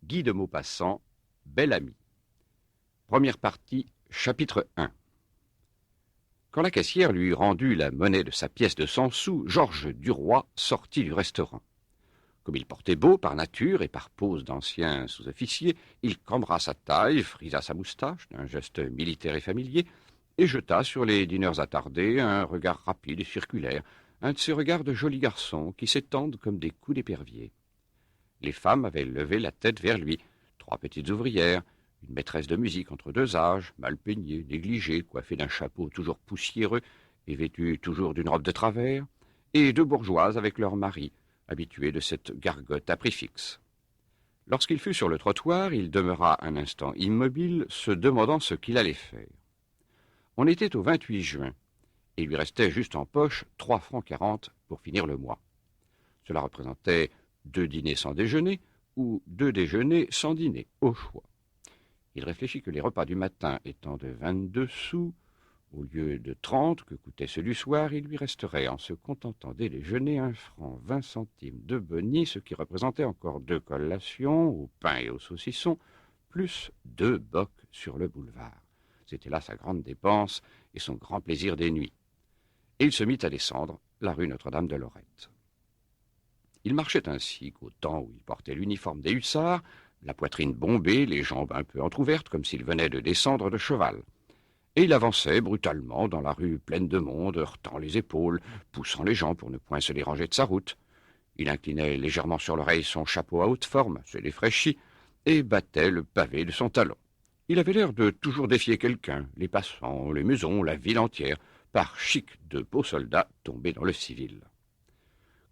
Guy de Maupassant, Bel Ami. Première partie, chapitre 1. Quand la caissière lui eut rendu la monnaie de sa pièce de 100 sous, Georges Duroy sortit du restaurant. Comme il portait beau par nature et par pose d'ancien sous-officier, il cambra sa taille, frisa sa moustache d'un geste militaire et familier, et jeta sur les dîneurs attardés un regard rapide et circulaire, un de ces regards de jolis garçons qui s'étendent comme des coups d'épervier. Les femmes avaient levé la tête vers lui, 3 petites ouvrières, une maîtresse de musique entre 2 âges, mal peignée, négligée, coiffée d'un chapeau toujours poussiéreux et vêtue toujours d'une robe de travers, et 2 bourgeoises avec leurs maris, habitués de cette gargote à prix fixe. Lorsqu'il fut sur le trottoir, il demeura un instant immobile, se demandant ce qu'il allait faire. On était au 28 juin, et il lui restait juste en poche 3 francs 40 pour finir le mois. Cela représentait 2 dîners sans déjeuner ou 2 déjeuners sans dîner, au choix. Il réfléchit que les repas du matin étant de 22 sous, au lieu de 30 que coûtait ceux du soir, il lui resterait, en se contentant des déjeuners, 1 franc 20 centimes de boni, ce qui représentait encore 2 collations, au pain et au saucisson, plus 2 bocs sur le boulevard. C'était là sa grande dépense et son grand plaisir des nuits. Et il se mit à descendre la rue Notre-Dame de Lorette. Il marchait ainsi qu'au temps où il portait l'uniforme des hussards, la poitrine bombée, les jambes un peu entr'ouvertes, comme s'il venait de descendre de cheval. Et il avançait brutalement dans la rue pleine de monde, heurtant les épaules, poussant les gens pour ne point se déranger de sa route. Il inclinait légèrement sur l'oreille son chapeau à haute forme, se défraîchit, et battait le pavé de son talon. Il avait l'air de toujours défier quelqu'un, les passants, les maisons, la ville entière, par chic de beaux soldats tombés dans le civil.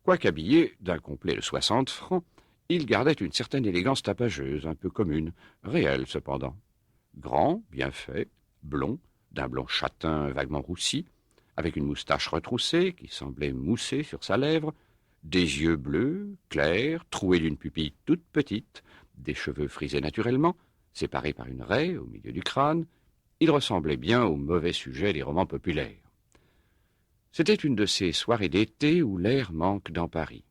Quoique habillé d'un complet de 60 francs, il gardait une certaine élégance tapageuse, un peu commune, réelle cependant. Grand, bien fait, blond, d'un blond châtain vaguement roussi, avec une moustache retroussée qui semblait mousser sur sa lèvre, des yeux bleus, clairs, troués d'une pupille toute petite, des cheveux frisés naturellement, séparés par une raie au milieu du crâne, il ressemblait bien au mauvais sujet des romans populaires. C'était une de ces soirées d'été où l'air manque dans Paris.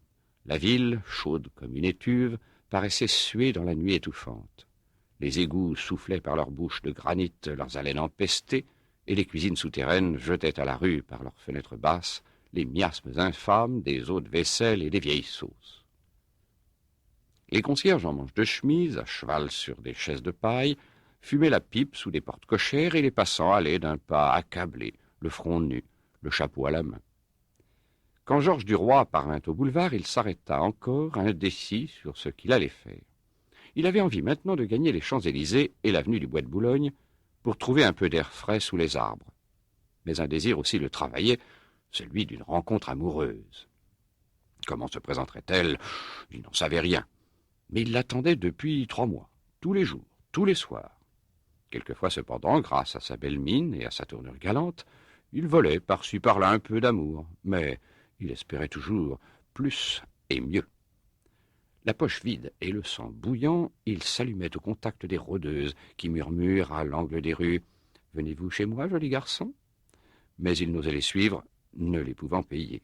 La ville, chaude comme une étuve, paraissait suer dans la nuit étouffante. Les égouts soufflaient par leurs bouches de granit leurs haleines empestées, et les cuisines souterraines jetaient à la rue par leurs fenêtres basses les miasmes infâmes des eaux de vaisselle et des vieilles sauces. Les concierges en manches de chemise, à cheval sur des chaises de paille, fumaient la pipe sous des portes cochères et les passants allaient d'un pas accablé, le front nu, le chapeau à la main. Quand Georges Duroy parvint au boulevard, il s'arrêta encore, indécis sur ce qu'il allait faire. Il avait envie maintenant de gagner les Champs-Élysées et l'avenue du Bois de Boulogne pour trouver un peu d'air frais sous les arbres. Mais un désir aussi le travaillait, celui d'une rencontre amoureuse. Comment se présenterait-elle? Il n'en savait rien. Mais il l'attendait depuis 3 mois, tous les jours, tous les soirs. Quelquefois, cependant, grâce à sa belle mine et à sa tournure galante, il volait par-ci par-là un peu d'amour, mais il espérait toujours plus et mieux. La poche vide et le sang bouillant, il s'allumait au contact des rôdeuses qui murmurent à l'angle des rues « Venez-vous chez moi, joli garçon ?» Mais il n'osait les suivre, ne les pouvant payer.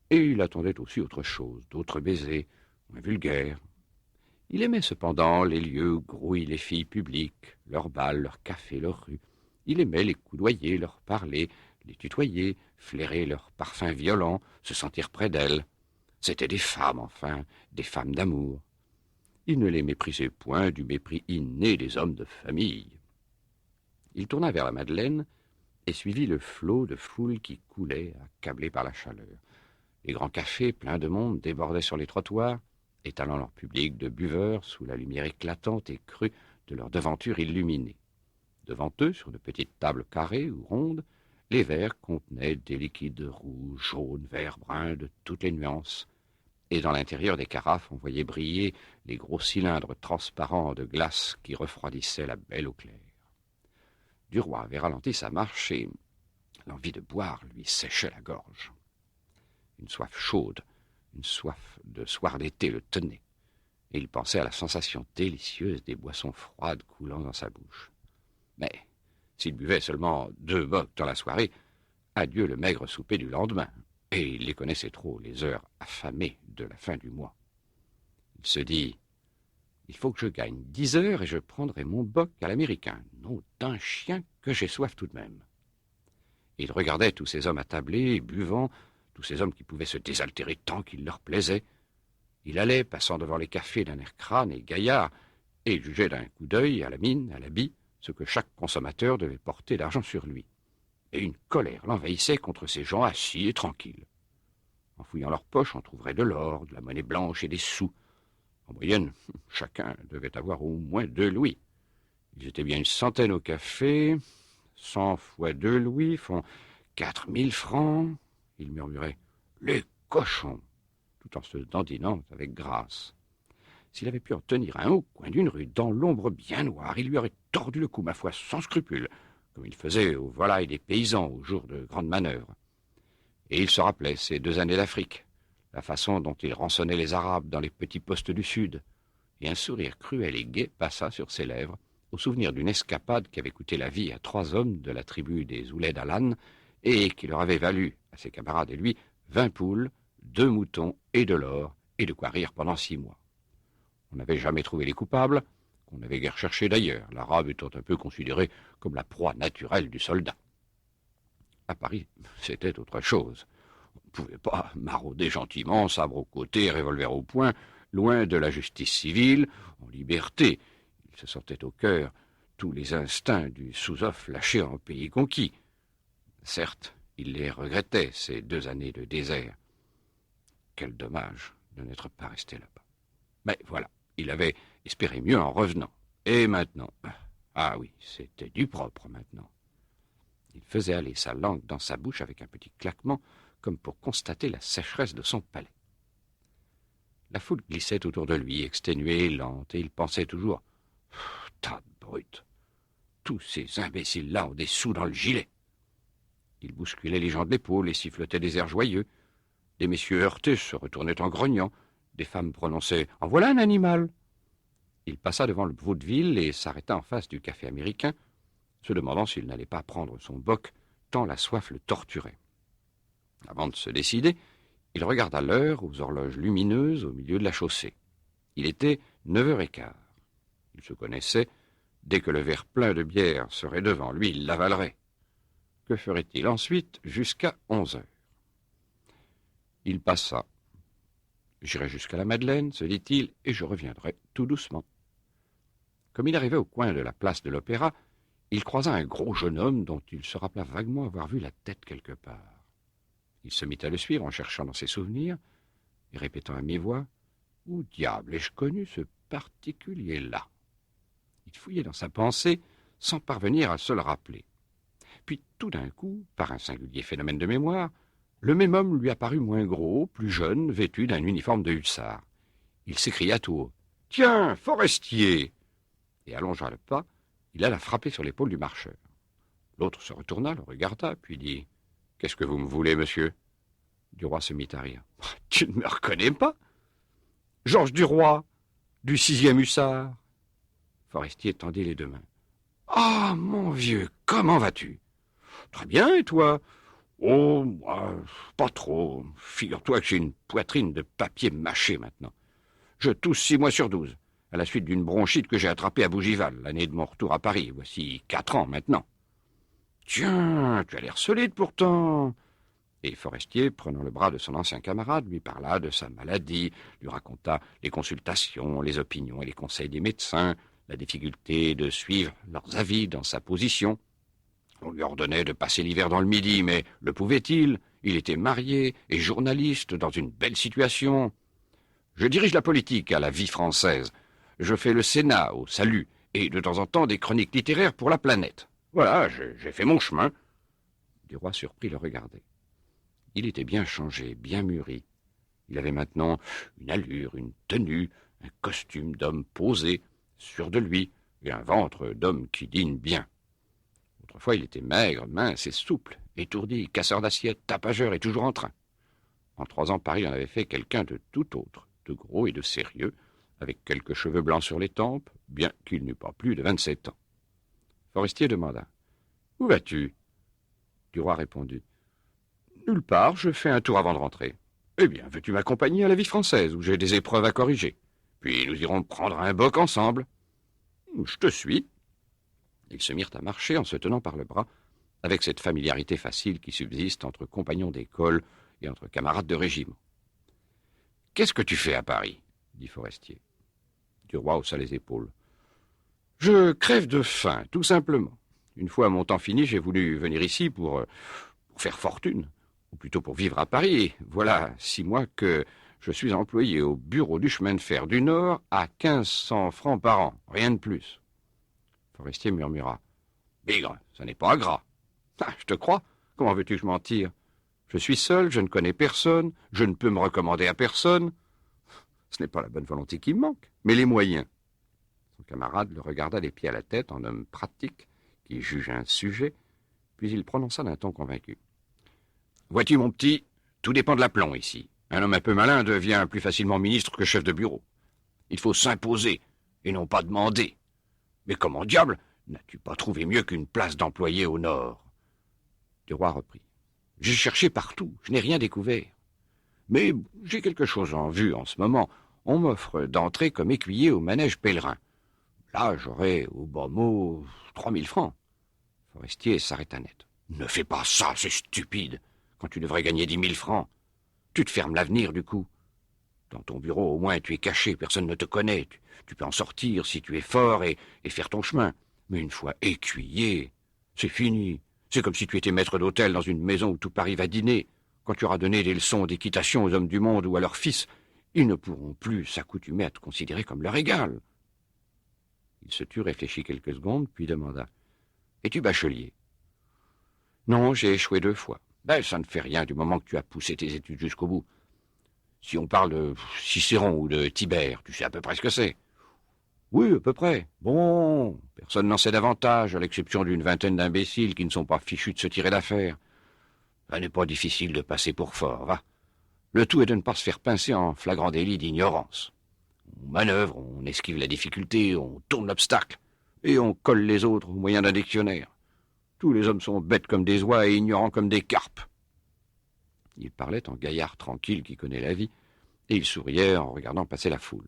Et il attendait aussi autre chose, d'autres baisers, moins vulgaires. Il aimait cependant les lieux où grouillent les filles publiques, leurs bals, leurs cafés, leurs rues. Il aimait les coudoyer, leur parler, les tutoyer, flairer leurs parfums violents, se sentir près d'elles. C'étaient des femmes, enfin, des femmes d'amour. Il ne les méprisait point du mépris inné des hommes de famille. Il tourna vers la Madeleine et suivit le flot de foule qui coulait, accablé par la chaleur. Les grands cafés, pleins de monde, débordaient sur les trottoirs, étalant leur public de buveurs sous la lumière éclatante et crue de leurs devantures illuminées. Devant eux, sur de petites tables carrées ou rondes, les verres contenaient des liquides rouges, jaunes, verts, bruns, de toutes les nuances, et dans l'intérieur des carafes on voyait briller les gros cylindres transparents de glace qui refroidissaient la belle eau claire. Duroy avait ralenti sa marche et l'envie de boire lui séchait la gorge. Une soif chaude, une soif de soir d'été le tenait, et il pensait à la sensation délicieuse des boissons froides coulant dans sa bouche. Mais s'il buvait seulement 2 bocs dans la soirée, adieu le maigre souper du lendemain, et il les connaissait trop, les heures affamées de la fin du mois. Il se dit Il faut que je gagne 10 heures et je prendrai mon boc à l'américain. Nom d'un chien que j'ai soif tout de même. » Et il regardait tous ces hommes attablés, buvant, tous ces hommes qui pouvaient se désaltérer tant qu'il leur plaisait. Il allait, passant devant les cafés d'un air crâne et gaillard, et il jugeait d'un coup d'œil, à la mine, à l'habit, ce que chaque consommateur devait porter d'argent sur lui. Et une colère l'envahissait contre ces gens assis et tranquilles. En fouillant leurs poches, on trouverait de l'or, de la monnaie blanche et des sous. En moyenne, chacun devait avoir au moins 2 louis. Ils étaient bien une centaine au café. 100 fois 2 louis font 4000 francs. Il murmurait « Les cochons !» tout en se dandinant avec grâce. S'il avait pu en tenir un au coin d'une rue, dans l'ombre bien noire, il lui aurait tordu le cou, ma foi, sans scrupule, comme il faisait aux volailles des paysans au jour de grandes manœuvres. Et il se rappelait ces 2 années d'Afrique, la façon dont il rançonnait les Arabes dans les petits postes du Sud, et un sourire cruel et gai passa sur ses lèvres, au souvenir d'une escapade qui avait coûté la vie à 3 hommes de la tribu des Ouled Alan, et qui leur avait valu, à ses camarades et lui, 20 poules, 2 moutons et de l'or, et de quoi rire pendant 6 mois. On n'avait jamais trouvé les coupables, qu'on n'avait guère cherché d'ailleurs, l'Arabe étant un peu considéré comme la proie naturelle du soldat. À Paris, c'était autre chose. On ne pouvait pas marauder gentiment, sabre au côté, revolver au poing, loin de la justice civile, en liberté. Il se sentait au cœur tous les instincts du sous-off lâché en pays conquis. Certes, il les regrettait, ces 2 années de désert. Quel dommage de n'être pas resté là-bas. Mais voilà, il avait espéré mieux en revenant. Et maintenant, ah oui, c'était du propre maintenant. Il faisait aller sa langue dans sa bouche avec un petit claquement, comme pour constater la sécheresse de son palais. La foule glissait autour de lui, exténuée, lente, et il pensait toujours « Tas de brutes, tous ces imbéciles-là ont des sous dans le gilet !» Il bousculait les gens de l'épaule et sifflotait des airs joyeux. Des messieurs heurtés se retournaient en grognant. Des femmes prononçaient « En voilà un animal !» Il passa devant le vaudeville et s'arrêta en face du café américain, se demandant s'il n'allait pas prendre son boc, tant la soif le torturait. Avant de se décider, il regarda l'heure aux horloges lumineuses au milieu de la chaussée. Il était 9h15. Il se connaissait. Dès que le verre plein de bière serait devant lui, il l'avalerait. Que ferait-il ensuite jusqu'à 11h? Il passa. « J'irai jusqu'à la Madeleine, se dit-il, et je reviendrai tout doucement. » Comme il arrivait au coin de la place de l'Opéra, il croisa un gros jeune homme dont il se rappela vaguement avoir vu la tête quelque part. Il se mit à le suivre en cherchant dans ses souvenirs et répétant à mi-voix « Où diable ai-je connu ce particulier-là » Il fouillait dans sa pensée sans parvenir à se le rappeler. Puis tout d'un coup, par un singulier phénomène de mémoire, le même homme lui apparut moins gros, plus jeune, vêtu d'un uniforme de hussard. Il s'écria tout haut « Tiens, Forestier !» Et allongeant le pas, il alla frapper sur l'épaule du marcheur. L'autre se retourna, le regarda, puis dit « Qu'est-ce que vous me voulez, monsieur ?» Duroy se mit à rire. « Tu ne me reconnais pas? Georges Duroy, du 6e hussard. » Forestier tendit les 2 mains. « Ah, mon vieux, comment vas-tu? »« Très bien, et toi? »« Oh, moi, pas trop. Figure-toi que j'ai une poitrine de papier mâché maintenant. Je tousse 6 mois sur 12, à la suite d'une bronchite que j'ai attrapée à Bougival, l'année de mon retour à Paris, voici 4 ans maintenant. »« Tiens, tu as l'air solide pourtant. » Et Forestier, prenant le bras de son ancien camarade, lui parla de sa maladie, lui raconta les consultations, les opinions et les conseils des médecins, la difficulté de suivre leurs avis dans sa position. On lui ordonnait de passer l'hiver dans le Midi, mais le pouvait-il? Il était marié et journaliste dans une belle situation. « Je dirige la politique à la Vie française. Je fais le Sénat au Salut et de temps en temps des chroniques littéraires pour La Planète. Voilà, j'ai fait mon chemin. » Duroy surpris le regardait. Il était bien changé, bien mûri. Il avait maintenant une allure, une tenue, un costume d'homme posé, sûr de lui, et un ventre d'homme qui dîne bien. Autrefois, il était maigre, mince et souple, étourdi, casseur d'assiettes, tapageur et toujours en train. En 3 ans, Paris en avait fait quelqu'un de tout autre, de gros et de sérieux, avec quelques cheveux blancs sur les tempes, bien qu'il n'eût pas plus de 27 ans. Forestier demanda « Où vas-tu » Duroy répondit « Nulle part, je fais un tour avant de rentrer. »« Eh bien, veux-tu m'accompagner à la Vie française, où j'ai des épreuves à corriger? Puis nous irons prendre un boc ensemble. »« Je te suis. » Ils se mirent à marcher en se tenant par le bras, avec cette familiarité facile qui subsiste entre compagnons d'école et entre camarades de régiment. « Qu'est-ce que tu fais à Paris ?» dit Forestier. Duroy haussa les épaules. « Je crève de faim, tout simplement. Une fois mon temps fini, j'ai voulu venir ici pour faire fortune, ou plutôt pour vivre à Paris. Et voilà 6 mois que je suis employé au bureau du chemin de fer du Nord à 1500 francs par an, rien de plus. » Forestier murmura. « Bigre, ça n'est pas gras. »« Ah, je te crois. Comment veux-tu que je m'en tire ? Je suis seul, je ne connais personne, je ne peux me recommander à personne. Ce n'est pas la bonne volonté qui me manque, mais les moyens. » Son camarade le regarda des pieds à la tête en homme pratique qui juge un sujet, puis il prononça d'un ton convaincu. « Vois-tu, mon petit, tout dépend de l'aplomb ici. Un homme un peu malin devient plus facilement ministre que chef de bureau. Il faut s'imposer et non pas demander. Mais comment diable n'as-tu pas trouvé mieux qu'une place d'employé au Nord ?» Duroy reprit. « J'ai cherché partout, je n'ai rien découvert. Mais j'ai quelque chose en vue en ce moment. On m'offre d'entrer comme écuyer au manège pèlerin. Là, j'aurai, au bas mot, 3000 francs. » Forestier s'arrêta net. « Ne fais pas ça, c'est stupide, quand tu devrais gagner 10 000 francs. Tu te fermes l'avenir, du coup. Dans ton bureau, au moins, tu es caché, personne ne te connaît. Tu peux en sortir si tu es fort et faire ton chemin. Mais une fois écuyer, c'est fini. C'est comme si tu étais maître d'hôtel dans une maison où tout Paris va dîner. Quand tu auras donné des leçons d'équitation aux hommes du monde ou à leurs fils, ils ne pourront plus s'accoutumer à te considérer comme leur égal. » Il se tut, réfléchit quelques secondes, puis demanda. « Es-tu bachelier ?»« Non, j'ai échoué 2 fois. Ben, ça ne fait rien du moment que tu as poussé tes études jusqu'au bout. Si on parle de Cicéron ou de Tibère, tu sais à peu près ce que c'est. »« Oui, à peu près. Bon, personne n'en sait davantage, à l'exception d'une vingtaine d'imbéciles qui ne sont pas fichus de se tirer d'affaire. Ça n'est pas difficile de passer pour fort, va. Le tout est de ne pas se faire pincer en flagrant délit d'ignorance. On manœuvre, on esquive la difficulté, on tourne l'obstacle, et on colle les autres au moyen d'un dictionnaire. Tous les hommes sont bêtes comme des oies et ignorants comme des carpes. » Il parlait en gaillard tranquille qui connaît la vie, et il souriait en regardant passer la foule.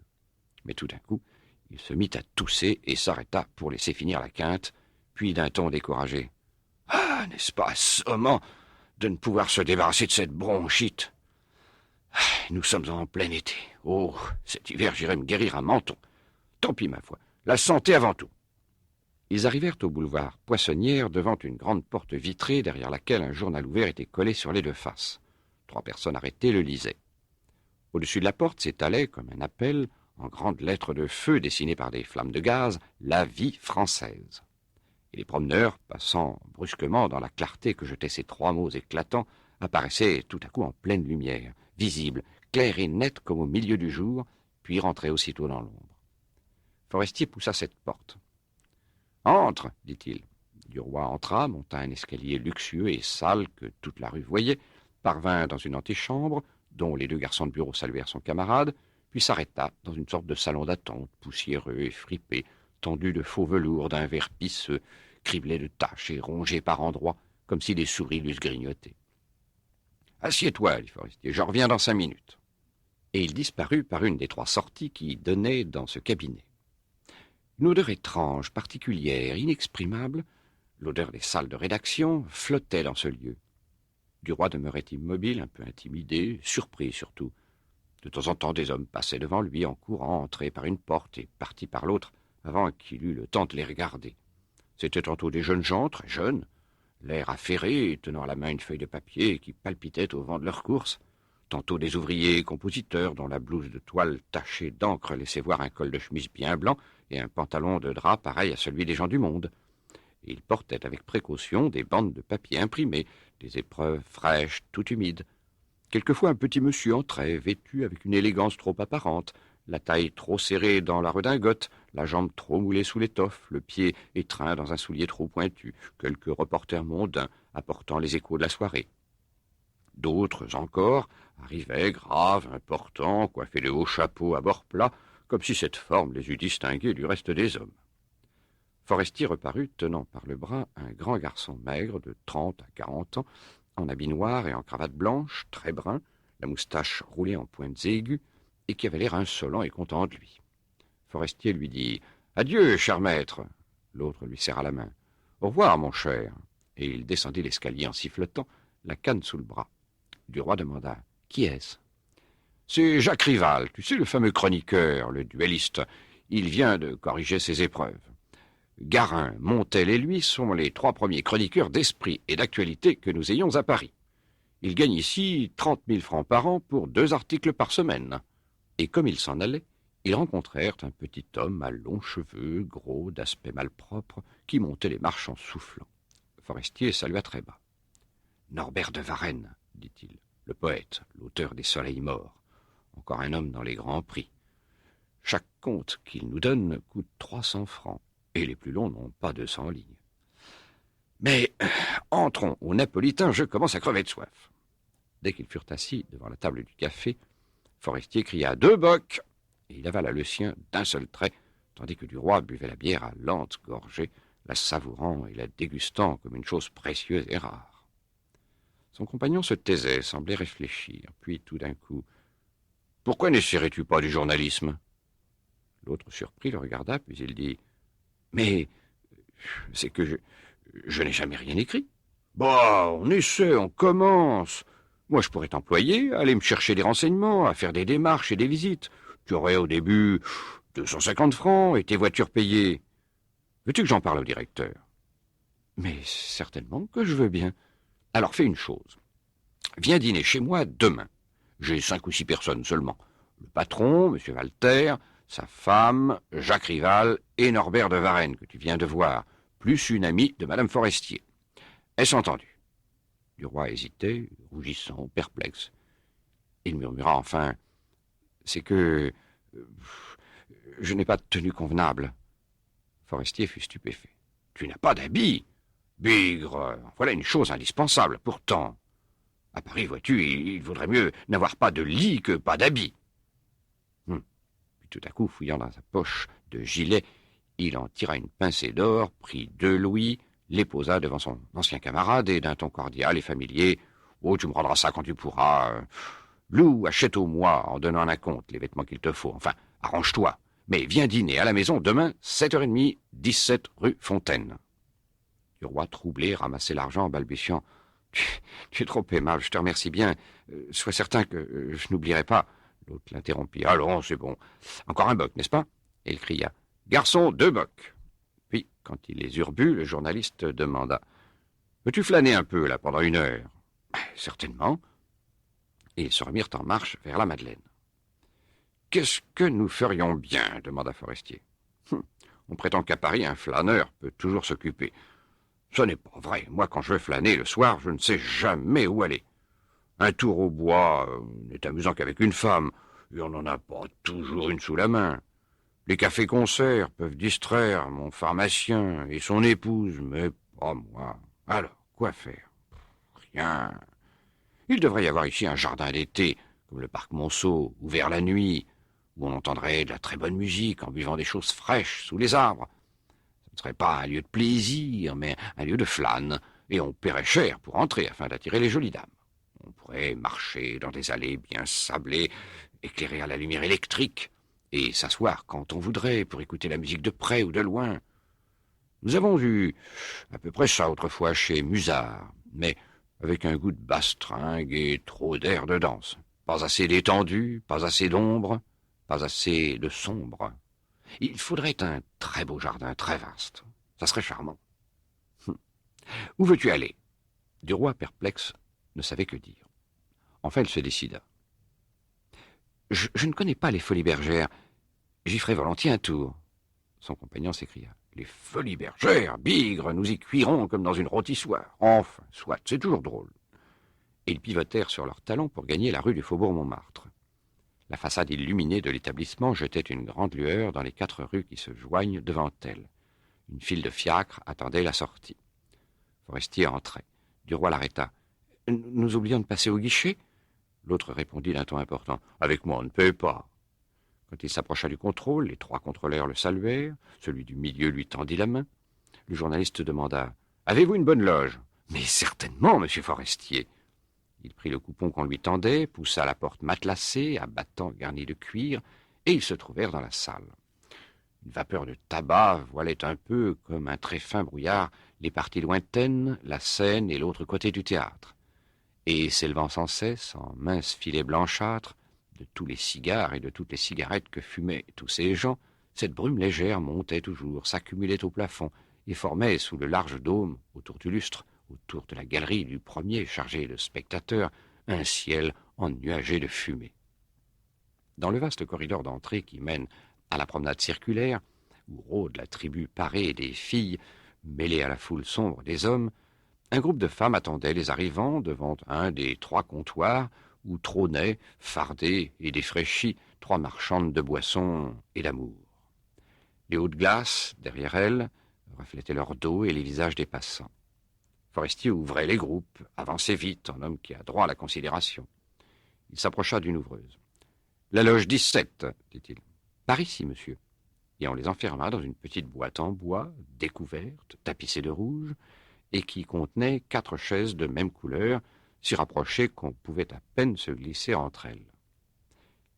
Mais tout d'un coup, il se mit à tousser et s'arrêta pour laisser finir la quinte, puis d'un ton découragé. « Ah, n'est-ce pas assommant de ne pouvoir se débarrasser de cette bronchite ? Nous sommes en plein été. Oh, cet hiver, j'irai me guérir à Menton. Tant pis, ma foi. La santé avant tout. » Ils arrivèrent au boulevard Poissonnière devant une grande porte vitrée derrière laquelle un journal ouvert était collé sur les 2 faces. 3 personnes arrêtées le lisaient. Au-dessus de la porte s'étalait, comme un appel, en grandes lettres de feu dessinées par des flammes de gaz, « La vie française ». Et les promeneurs, passant brusquement dans la clarté que jetaient ces 3 mots éclatants, apparaissaient tout à coup en pleine lumière, visibles, clairs et nets comme au milieu du jour, puis rentraient aussitôt dans l'ombre. Forestier poussa cette porte. « Entre, dit-il. » Duroy entra, monta un escalier luxueux et sale que toute la rue voyait, parvint dans une antichambre, dont les 2 garçons de bureau saluèrent son camarade, puis s'arrêta dans une sorte de salon d'attente, poussiéreux et fripé, tendu de faux velours d'un vert pisseux, criblé de taches et rongé par endroits, comme si des souris l'eussent grignoté. « Assieds-toi, dit Forestier, je reviens dans 5 minutes. » Et il disparut par une des 3 sorties qui donnaient dans ce cabinet. Une odeur étrange, particulière, inexprimable, l'odeur des salles de rédaction, flottait dans ce lieu. Duroy demeurait immobile, un peu intimidé, surpris surtout. De temps en temps, des hommes passaient devant lui en courant, entraient par une porte et partis par l'autre, avant qu'il eût le temps de les regarder. C'étaient tantôt des jeunes gens, très jeunes, l'air affairé, tenant à la main une feuille de papier qui palpitait au vent de leur course, tantôt des ouvriers compositeurs dont la blouse de toile tachée d'encre laissait voir un col de chemise bien blanc et un pantalon de drap pareil à celui des gens du monde. Et ils portaient avec précaution des bandes de papier imprimées, des épreuves fraîches, tout humides. Quelquefois un petit monsieur entrait, vêtu avec une élégance trop apparente, la taille trop serrée dans la redingote, la jambe trop moulée sous l'étoffe, le pied étreint dans un soulier trop pointu, quelques reporters mondains apportant les échos de la soirée. D'autres encore arrivaient graves, importants, coiffés de hauts chapeaux à bord plat, comme si cette forme les eût distingués du reste des hommes. Forestier reparut, tenant par le bras un grand garçon maigre de 30 à 40 ans, en habit noir et en cravate blanche, très brun, la moustache roulée en pointes aiguës, et qui avait l'air insolent et content de lui. Forestier lui dit « Adieu, cher maître !» L'autre lui serra la main. « Au revoir, mon cher !» Et il descendit l'escalier en sifflotant, la canne sous le bras. Duroy demanda « Qui est-ce » ? « C'est Jacques Rival, tu sais, le fameux chroniqueur, le duelliste. Il vient de corriger ses épreuves. Garin, Montel et lui sont les 3 premiers chroniqueurs d'esprit et d'actualité que nous ayons à Paris. Ils gagnent ici 30 000 francs par an pour 2 articles par semaine. » Et comme ils s'en allaient, ils rencontrèrent un petit homme à longs cheveux, gros, d'aspect malpropre, qui montait les marches en soufflant. Forestier salua très bas. « Norbert de Varenne, dit-il, le poète, l'auteur des Soleils morts. Encore un homme dans les grands prix. Chaque conte qu'il nous donne coûte 300 francs, et les plus longs n'ont pas 200 lignes. Mais entrons au napolitain, je commence à crever de soif. » Dès qu'ils furent assis devant la table du café, Forestier cria « 2 bocs !» et il avala le sien d'un seul trait, tandis que Duroy buvait la bière à lente gorgée, la savourant et la dégustant comme une chose précieuse et rare. Son compagnon se taisait, semblait réfléchir, puis tout d'un coup « Pourquoi n'essaierais-tu pas du journalisme ?» L'autre, surpris, le regarda, puis il dit « Mais c'est que je n'ai jamais rien écrit. »« Bah, on essaie, on commence. Moi, je pourrais t'employer, aller me chercher des renseignements, à faire des démarches et des visites. Tu aurais au début 250 francs et tes voitures payées. Veux-tu que j'en parle au directeur ? » ?»« Mais certainement que je veux bien. Alors fais une chose. Viens dîner chez moi demain. J'ai 5 ou 6 personnes seulement. Le patron, M. Walter, sa femme, Jacques Rival et Norbert de Varenne, que tu viens de voir, plus une amie de Madame Forestier. Est-ce entendu ? » Duroy hésitait, rougissant, perplexe. Il murmura enfin « C'est que je n'ai pas de tenue convenable. » Forestier fut stupéfait. « Tu n'as pas d'habit ? Bigre, voilà une chose indispensable. Pourtant, à Paris, vois-tu, il vaudrait mieux n'avoir pas de lit que pas d'habit. » Puis tout à coup, fouillant dans sa poche de gilet, il en tira une pincée d'or, prit 2 louis, les posa devant son ancien camarade et d'un ton cordial et familier. « Oh, tu me rendras ça quand tu pourras. Loue, achète au mois, en donnant un compte, les vêtements qu'il te faut. Enfin, arrange-toi. Mais viens dîner à la maison demain, 7h30, 17 rue Fontaine. » Duroy, troublé, ramassait l'argent en balbutiant. « Tu es trop aimable, je te remercie bien. Sois certain que je n'oublierai pas. » L'autre l'interrompit. « Allons, c'est bon. Encore un boc, n'est-ce pas ?» Et il cria. « Garçon, 2 bocs. » Puis, quand il les eurent bu, le journaliste demanda. « Veux-tu flâner un peu, là, pendant 1 heure ?»« Certainement. » Et ils se remirent en marche vers la Madeleine. « Qu'est-ce que nous ferions bien ?» demanda Forestier. « On prétend qu'à Paris, un flâneur peut toujours s'occuper. Ce n'est pas vrai. Moi, quand je veux flâner le soir, je ne sais jamais où aller. Un tour au bois n'est amusant qu'avec une femme, et on n'en a pas toujours une sous la main. Les cafés-concerts peuvent distraire mon pharmacien et son épouse, mais pas moi. Alors, quoi faire? Rien. Il devrait y avoir ici un jardin d'été, comme le parc Monceau, ouvert la nuit, où on entendrait de la très bonne musique en buvant des choses fraîches sous les arbres. Ce ne serait pas un lieu de plaisir, mais un lieu de flâne, et on paierait cher pour entrer afin d'attirer les jolies dames. On pourrait marcher dans des allées bien sablées, éclairées à la lumière électrique, et s'asseoir quand on voudrait pour écouter la musique de près ou de loin. Nous avons eu à peu près ça autrefois chez Musard, mais avec un goût de bastringue et trop d'air de danse. Pas assez d'étendue, pas assez d'ombre, pas assez de sombre. Il faudrait un très beau jardin, très vaste. Ça serait charmant. Où veux-tu aller ? Duroy, perplexe, ne savait que dire. Enfin, il se décida. Je ne connais pas les Folies Bergères. J'y ferai volontiers un tour. Son compagnon s'écria. Les Folies Bergères, bigre, nous y cuirons comme dans une rôtissoire. Enfin, soit, c'est toujours drôle. Et ils pivotèrent sur leurs talons pour gagner la rue du Faubourg-Montmartre. La façade illuminée de l'établissement jetait une grande lueur dans les 4 rues qui se joignent devant elle. Une file de fiacres attendait la sortie. Forestier entrait. Duroy l'arrêta. « Nous oublions de passer au guichet ?» L'autre répondit d'un ton important. « Avec moi, on ne paie pas. » Quand il s'approcha du contrôle, les 3 contrôleurs le saluèrent. Celui du milieu lui tendit la main. Le journaliste demanda. « Avez-vous une bonne loge ?»« Mais certainement, monsieur Forestier. » Il prit le coupon qu'on lui tendait, poussa la porte matelassée, à battants garnis de cuir, et ils se trouvèrent dans la salle. Une vapeur de tabac voilait un peu, comme un très fin brouillard, les parties lointaines, la scène et l'autre côté du théâtre. Et s'élevant sans cesse, en minces filets blanchâtres, de tous les cigares et de toutes les cigarettes que fumaient tous ces gens, cette brume légère montait toujours, s'accumulait au plafond, et formait sous le large dôme, autour du lustre, autour de la galerie du premier chargé de spectateurs, un ciel ennuagé de fumée. Dans le vaste corridor d'entrée qui mène à la promenade circulaire, où rôde la tribu parée des filles, mêlée à la foule sombre des hommes, un groupe de femmes attendait les arrivants devant un des 3 comptoirs où trônaient, fardées et défraîchies, 3 marchandes de boissons et d'amour. Les hautes glaces, derrière elles, reflétaient leur dos et les visages des passants. Forestier ouvrait les groupes, avançait vite, en homme qui a droit à la considération. Il s'approcha d'une ouvreuse. « La loge 17, dit-il. « Par ici, monsieur. » Et on les enferma dans une petite boîte en bois, découverte, tapissée de rouge, et qui contenait 4 chaises de même couleur, si rapprochées qu'on pouvait à peine se glisser entre elles.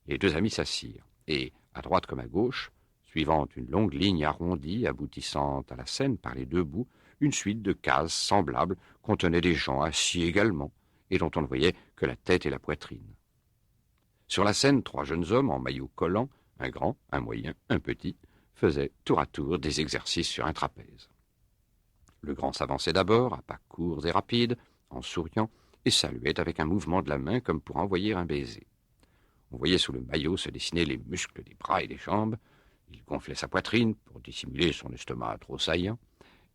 Les 2 amis s'assirent, et, à droite comme à gauche, suivant une longue ligne arrondie aboutissant à la scène par les 2 bouts, une suite de cases semblables contenait des gens assis également, et dont on ne voyait que la tête et la poitrine. Sur la scène, 3 jeunes hommes en maillot collant, un grand, un moyen, un petit, faisaient tour à tour des exercices sur un trapèze. Le grand s'avançait d'abord, à pas courts et rapides, en souriant, et saluait avec un mouvement de la main comme pour envoyer un baiser. On voyait sous le maillot se dessiner les muscles des bras et des jambes, il gonflait sa poitrine pour dissimuler son estomac trop saillant,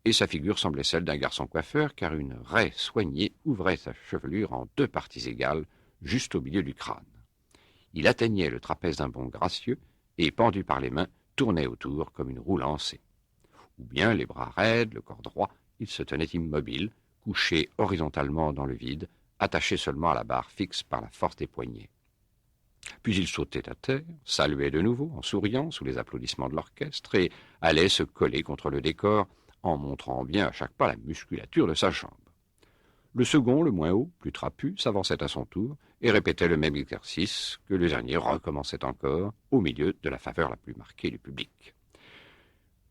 et sa figure semblait celle d'un garçon coiffeur, car une raie soignée ouvrait sa chevelure en 2 parties égales, juste au milieu du crâne. Il atteignait le trapèze d'un bond gracieux, et, pendu par les mains, tournait autour comme une roue lancée. Ou bien, les bras raides, le corps droit, il se tenait immobile, couché horizontalement dans le vide, attaché seulement à la barre fixe par la force des poignets. Puis il sautait à terre, saluait de nouveau, en souriant, sous les applaudissements de l'orchestre, et allait se coller contre le décor, en montrant bien à chaque pas la musculature de sa jambe. Le second, le moins haut, plus trapu, s'avançait à son tour, et répétait le même exercice que le dernier recommençait encore, au milieu de la faveur la plus marquée du public.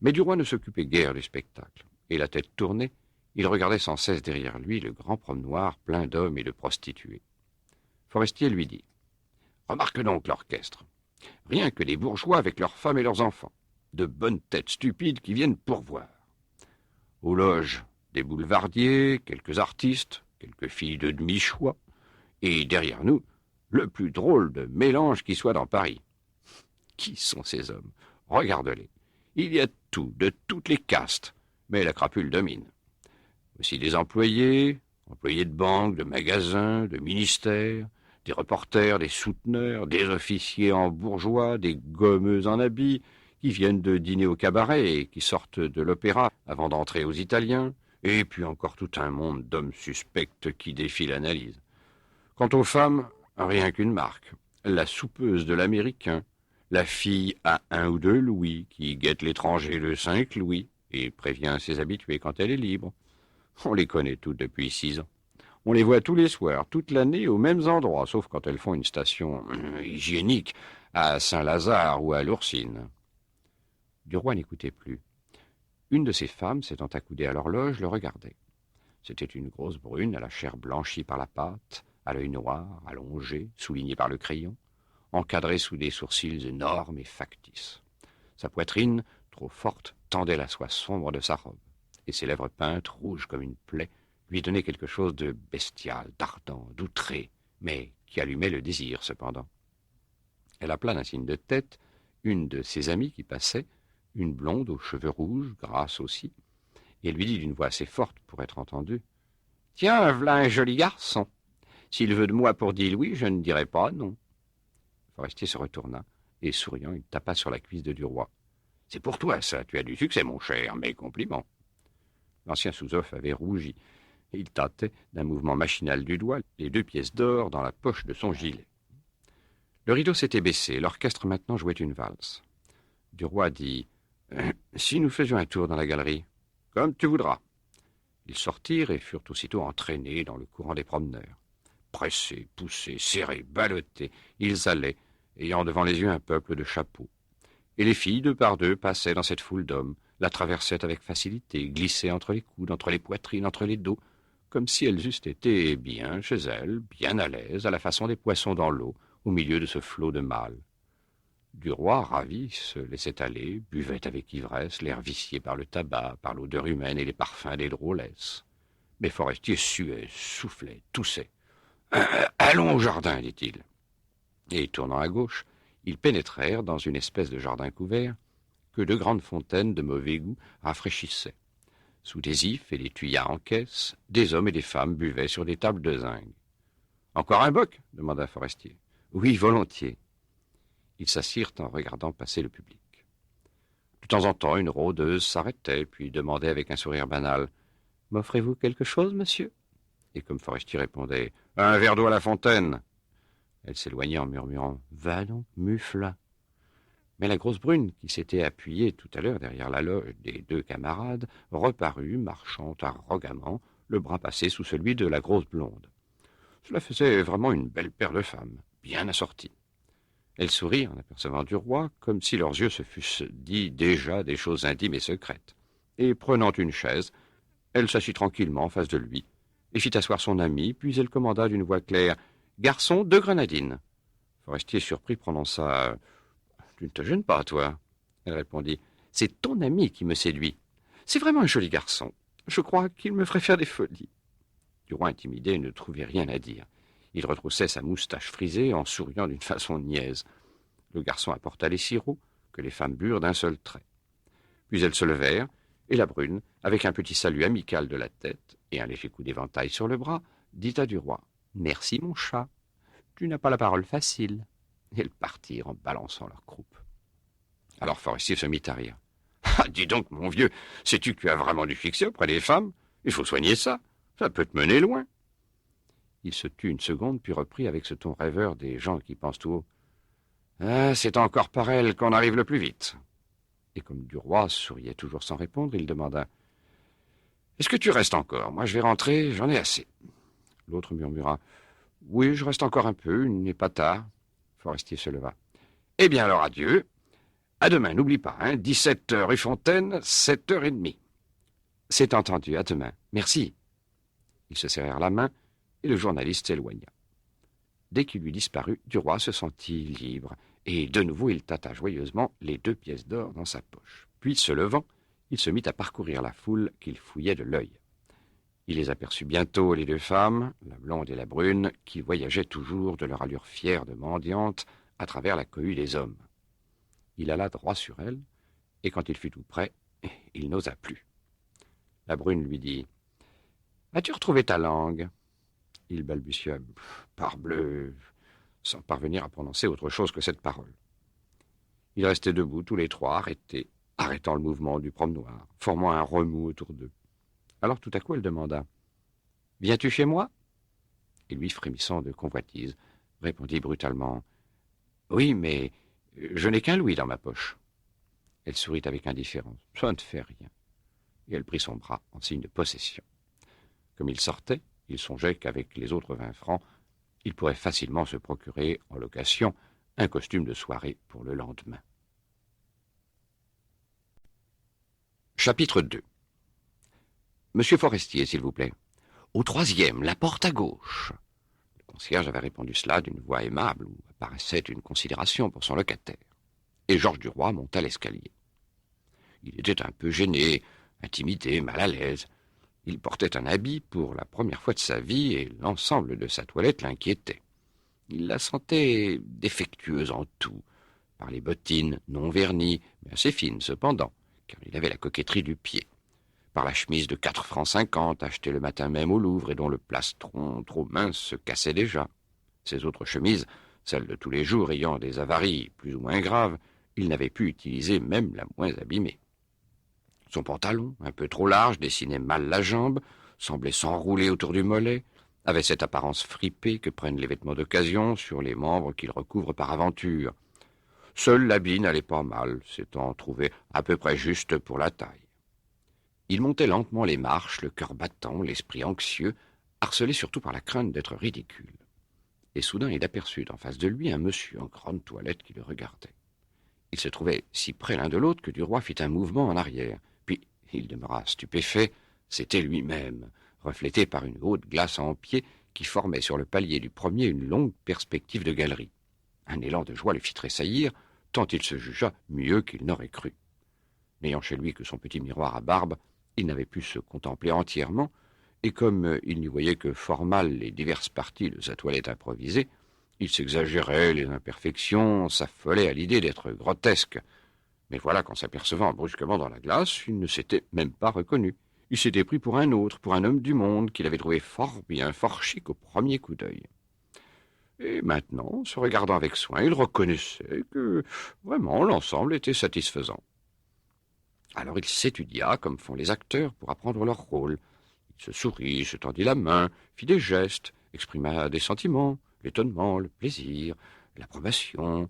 Mais Duroy ne s'occupait guère du spectacle, et la tête tournée, il regardait sans cesse derrière lui le grand promenoir plein d'hommes et de prostituées. Forestier lui dit « Remarque donc l'orchestre. Rien que des bourgeois avec leurs femmes et leurs enfants. De bonnes têtes stupides qui viennent pourvoir. Aux loges, des boulevardiers, quelques artistes, quelques filles de demi-choix, et derrière nous, le plus drôle de mélange qui soit dans Paris. Qui sont ces hommes? Regarde-les. Il y a tout, de toutes les castes, mais la crapule domine. Aussi des employés de banques, de magasins, de ministères, des reporters, des souteneurs, des officiers en bourgeois, des gommeuses en habits, qui viennent de dîner au cabaret et qui sortent de l'opéra avant d'entrer aux Italiens, et puis encore tout un monde d'hommes suspects qui défient l'analyse. Quant aux femmes, rien qu'une marque, la soupeuse de l'américain, la fille à 1 ou 2 louis, qui guette l'étranger de 5 louis, et prévient ses habitués quand elle est libre. On les connaît toutes depuis 6 ans. On les voit tous les soirs, toute l'année, aux mêmes endroits, sauf quand elles font une station hygiénique à Saint-Lazare ou à l'Oursine. Duroy n'écoutait plus. Une de ces femmes, s'étant accoudée à l'horloge, le regardait. C'était une grosse brune à la chair blanchie par la pâte, à l'œil noir, allongé, souligné par le crayon, encadré sous des sourcils énormes et factices. Sa poitrine, trop forte, tendait la soie sombre de sa robe, et ses lèvres peintes, rouges comme une plaie, lui donnaient quelque chose de bestial, d'ardent, d'outré, mais qui allumait le désir, cependant. Elle appela d'un signe de tête une de ses amies qui passait, une blonde aux cheveux rouges, grasse aussi, et lui dit d'une voix assez forte pour être entendue, « Tiens, v'là un joli garçon. S'il veut de moi pour 10 louis, je ne dirai pas non. » Forestier se retourna, et souriant, il tapa sur la cuisse de Duroy. « C'est pour toi, ça. Tu as du succès, mon cher. Mes compliments. » L'ancien sous-off avait rougi. Il tâtait, d'un mouvement machinal du doigt, les 2 pièces d'or dans la poche de son gilet. Le rideau s'était baissé. L'orchestre maintenant jouait une valse. Duroy dit « Si nous faisions un tour dans la galerie ?»« Comme tu voudras. » Ils sortirent et furent aussitôt entraînés dans le courant des promeneurs. Pressés, poussés, serrés, ballottés, ils allaient, ayant devant les yeux un peuple de chapeaux. et les filles, deux par deux, passaient dans cette foule d'hommes, la traversaient avec facilité, glissaient entre les coudes, entre les poitrines, entre les dos, comme si elles eussent été bien chez elles, bien à l'aise, à la façon des poissons dans l'eau, au milieu de ce flot de mâles. Duroy, ravi, se laissait aller, buvait avec ivresse, l'air vicié par le tabac, par l'odeur humaine et les parfums des drôlesses. Mais Forestier suait, soufflait, toussait. « Allons au jardin, dit-il. » Et, tournant à gauche, ils pénétrèrent dans une espèce de jardin couvert que de grandes fontaines de mauvais goût rafraîchissaient. Sous des ifs et des tuyas en caisse, des hommes et des femmes buvaient sur des tables de zinc. « Encore un boc ?» demanda Forestier. « Oui, volontiers. » Ils s'assirent en regardant passer le public. De temps en temps, une rôdeuse s'arrêtait, puis demandait avec un sourire banal « M'offrez-vous quelque chose, monsieur ?» Et comme Forestier répondait « Un verre d'eau à la fontaine !» Elle s'éloignait en murmurant « Va donc, mufle !» Mais la grosse brune, qui s'était appuyée tout à l'heure derrière la loge des deux camarades, reparut, marchant arrogamment, le bras passé sous celui de la grosse blonde. Cela faisait vraiment une belle paire de femmes, bien assorties. Elle sourit en apercevant Duroy, comme si leurs yeux se fussent dit déjà des choses intimes et secrètes. Et prenant une chaise, elle s'assit tranquillement en face de lui, et fit asseoir son ami, puis elle commanda d'une voix claire « Garçon, 2 grenadines !» Forestier surpris prononça « Tu ne te gênes pas, toi ?» Elle répondit « C'est ton ami qui me séduit. C'est vraiment un joli garçon. Je crois qu'il me ferait faire des folies. » Duroy, intimidé, ne trouvait rien à dire. Il retroussait sa moustache frisée en souriant d'une façon niaise. Le garçon apporta les sirops, que les femmes burent d'un seul trait. Puis elles se levèrent, et la brune, avec un petit salut amical de la tête et un léger coup d'éventail sur le bras, dit à Duroy « Merci, mon chat. Tu n'as pas la parole facile. » Et elles partirent en balançant leur croupe. Alors Forestier se mit à rire. « Ah, dis donc, mon vieux, sais-tu que tu as vraiment du succès auprès des femmes? Il faut soigner ça. Ça peut te mener loin. » Il se tut une seconde, puis reprit avec ce ton rêveur des gens qui pensent tout haut. « Ah, c'est encore par elle qu'on arrive le plus vite. » Et comme Duroy souriait toujours sans répondre, il demanda « Est-ce que tu restes encore? Moi, je vais rentrer, j'en ai assez. » L'autre murmura « Oui, je reste encore un peu, il n'est pas tard. » Forestier se leva. « Eh bien alors, adieu. À demain, n'oublie pas, 17h rue Fontaine, 7h30. » « C'est entendu, à demain. Merci. » Ils se serrèrent la main, et le journaliste s'éloigna. Dès qu'il eut disparu, Duroy se sentit libre, et de nouveau il tâta joyeusement les 2 pièces d'or dans sa poche. Puis, se levant, il se mit à parcourir la foule qu'il fouillait de l'œil. Il les aperçut bientôt, les 2 femmes, la blonde et la brune, qui voyageaient toujours de leur allure fière de mendiantes à travers la cohue des hommes. Il alla droit sur elles, et quand il fut tout près, il n'osa plus. La brune lui dit « As-tu retrouvé ta langue ?» Il balbutia « Parbleu !» sans parvenir à prononcer autre chose que cette parole. Ils restaient debout, tous les 3, arrêtés, arrêtant le mouvement du promenoir, formant un remous autour d'eux. Alors tout à coup elle demanda « Viens-tu chez moi ?» Et lui, frémissant de convoitise, répondit brutalement « Oui, mais je n'ai qu'1 louis dans ma poche. » Elle sourit avec indifférence « Ça ne fait rien. » Et elle prit son bras en signe de possession. Comme il sortait, il songeait qu'avec les autres 20 francs, il pourrait facilement se procurer, en location, un costume de soirée pour le lendemain. Chapitre 2. Monsieur Forestier, s'il vous plaît. Au 3e, la porte à gauche. Le concierge avait répondu cela d'une voix aimable, où apparaissait une considération pour son locataire. Et Georges Duroy monta l'escalier. Il était un peu gêné, intimidé, mal à l'aise. Il portait un habit pour la première fois de sa vie et l'ensemble de sa toilette l'inquiétait. Il la sentait défectueuse en tout, par les bottines non vernies, mais assez fines cependant, car il avait la coquetterie du pied, par la chemise de 4 francs 50 achetée le matin même au Louvre et dont le plastron trop mince se cassait déjà. Ses autres chemises, celles de tous les jours ayant des avaries plus ou moins graves, il n'avait pu utiliser même la moins abîmée. Son pantalon, un peu trop large, dessinait mal la jambe, semblait s'enrouler autour du mollet, avait cette apparence fripée que prennent les vêtements d'occasion sur les membres qu'ils recouvrent par aventure. Seul l'habit n'allait pas mal, s'étant trouvé à peu près juste pour la taille. Il montait lentement les marches, le cœur battant, l'esprit anxieux, harcelé surtout par la crainte d'être ridicule. Et soudain il aperçut en face de lui un monsieur en grande toilette qui le regardait. Ils se trouvaient si près l'un de l'autre que Duroy fit un mouvement en arrière. Puis il demeura stupéfait. C'était lui-même, reflété par une haute glace en pied qui formait sur le palier du premier une longue perspective de galerie. Un élan de joie le fit tressaillir, tant il se jugea mieux qu'il n'aurait cru. N'ayant chez lui que son petit miroir à barbe, il n'avait pu se contempler entièrement, et comme il n'y voyait que fort mal les diverses parties de sa toilette improvisée, il s'exagérait les imperfections, s'affolait à l'idée d'être grotesque. Mais voilà qu'en s'apercevant brusquement dans la glace, il ne s'était même pas reconnu. Il s'était pris pour un autre, pour un homme du monde, qu'il avait trouvé fort bien, fort chic au premier coup d'œil. Et maintenant, se regardant avec soin, il reconnaissait que, vraiment, l'ensemble était satisfaisant. Alors il s'étudia, comme font les acteurs, pour apprendre leur rôle. Il se sourit, se tendit la main, fit des gestes, exprima des sentiments, l'étonnement, le plaisir, l'approbation,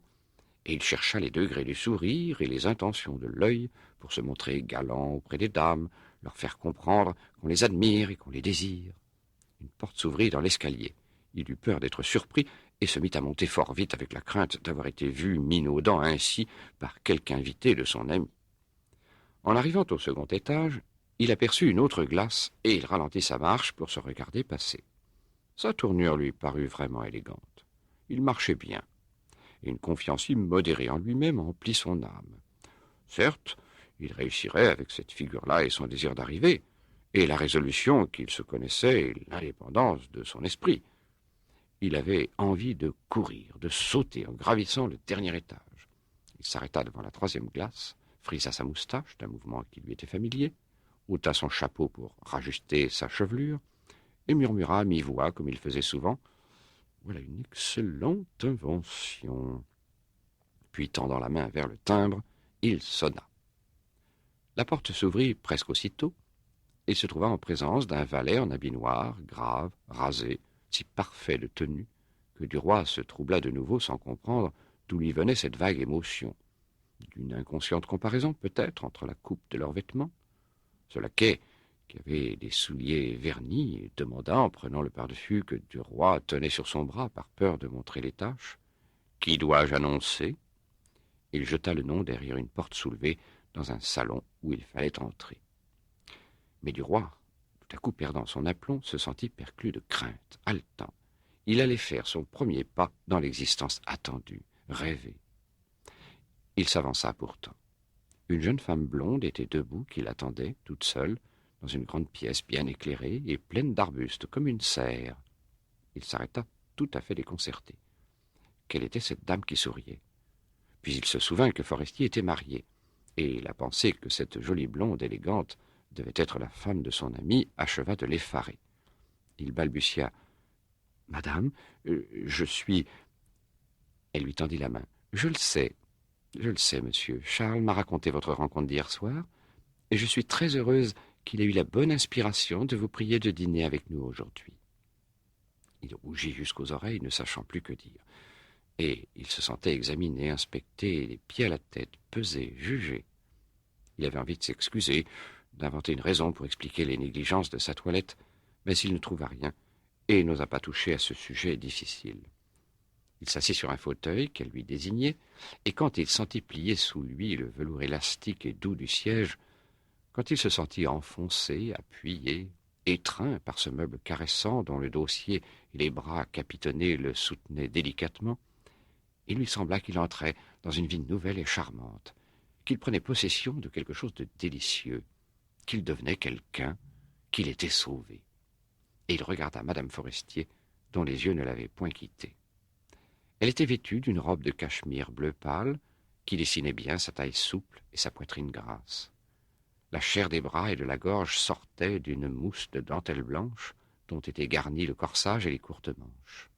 et il chercha les degrés du sourire et les intentions de l'œil pour se montrer galant auprès des dames, leur faire comprendre qu'on les admire et qu'on les désire. Une porte s'ouvrit dans l'escalier. Il eut peur d'être surpris et se mit à monter fort vite avec la crainte d'avoir été vu minaudant ainsi par quelque invité de son ami. En arrivant au second étage, il aperçut une autre glace et il ralentit sa marche pour se regarder passer. Sa tournure lui parut vraiment élégante. Il marchait bien, et une confiance immodérée en lui-même emplit son âme. Certes, il réussirait avec cette figure-là et son désir d'arriver, et la résolution qu'il se connaissait et l'indépendance de son esprit. Il avait envie de courir, de sauter en gravissant le dernier étage. Il s'arrêta devant la troisième glace, frisa sa moustache d'un mouvement qui lui était familier, ôta son chapeau pour rajuster sa chevelure, et murmura à mi-voix, comme il faisait souvent, « Voilà une excellente invention. » Puis, tendant la main vers le timbre, il sonna. La porte s'ouvrit presque aussitôt, et il se trouva en présence d'un valet en habit noir, grave, rasé, si parfait de tenue, que Duroy se troubla de nouveau sans comprendre d'où lui venait cette vague émotion. D'une inconsciente comparaison, peut-être, entre la coupe de leurs vêtements. Ce laquais, qui avait des souliers vernis, demanda, en prenant le pardessus que Duroy tenait sur son bras par peur de montrer les taches, « Qui dois-je annoncer ?» Il jeta le nom derrière une porte soulevée dans un salon où il fallait entrer. Mais Duroy, tout à coup perdant son aplomb, se sentit perclus de crainte, haletant. Il allait faire son premier pas dans l'existence attendue, rêvée. Il s'avança pourtant. Une jeune femme blonde était debout qui l'attendait, toute seule, dans une grande pièce bien éclairée et pleine d'arbustes, comme une serre. Il s'arrêta tout à fait déconcerté. Quelle était cette dame qui souriait? Puis il se souvint que Forestier était marié, et la pensée que cette jolie blonde élégante devait être la femme de son ami acheva de l'effarer. Il balbutia. « Madame, je suis... » Elle lui tendit la main. « Je le sais, monsieur. Charles m'a raconté votre rencontre d'hier soir, et je suis très heureuse qu'il ait eu la bonne inspiration de vous prier de dîner avec nous aujourd'hui. » Il rougit jusqu'aux oreilles, ne sachant plus que dire. Et il se sentait examiné, inspecté, les pieds à la tête, pesé, jugé. Il avait envie de s'excuser, d'inventer une raison pour expliquer les négligences de sa toilette, mais il ne trouva rien, et n'osa pas toucher à ce sujet difficile. Il s'assit sur un fauteuil qu'elle lui désignait, et quand il sentit plier sous lui le velours élastique et doux du siège, quand il se sentit enfoncé, appuyé, étreint par ce meuble caressant dont le dossier et les bras capitonnés le soutenaient délicatement, il lui sembla qu'il entrait dans une vie nouvelle et charmante, qu'il prenait possession de quelque chose de délicieux, qu'il devenait quelqu'un, qu'il était sauvé. Et il regarda Madame Forestier, dont les yeux ne l'avaient point quitté. Elle était vêtue d'une robe de cachemire bleu pâle, qui dessinait bien sa taille souple et sa poitrine grasse. La chair des bras et de la gorge sortait d'une mousse de dentelle blanche, dont étaient garnis le corsage et les courtes manches.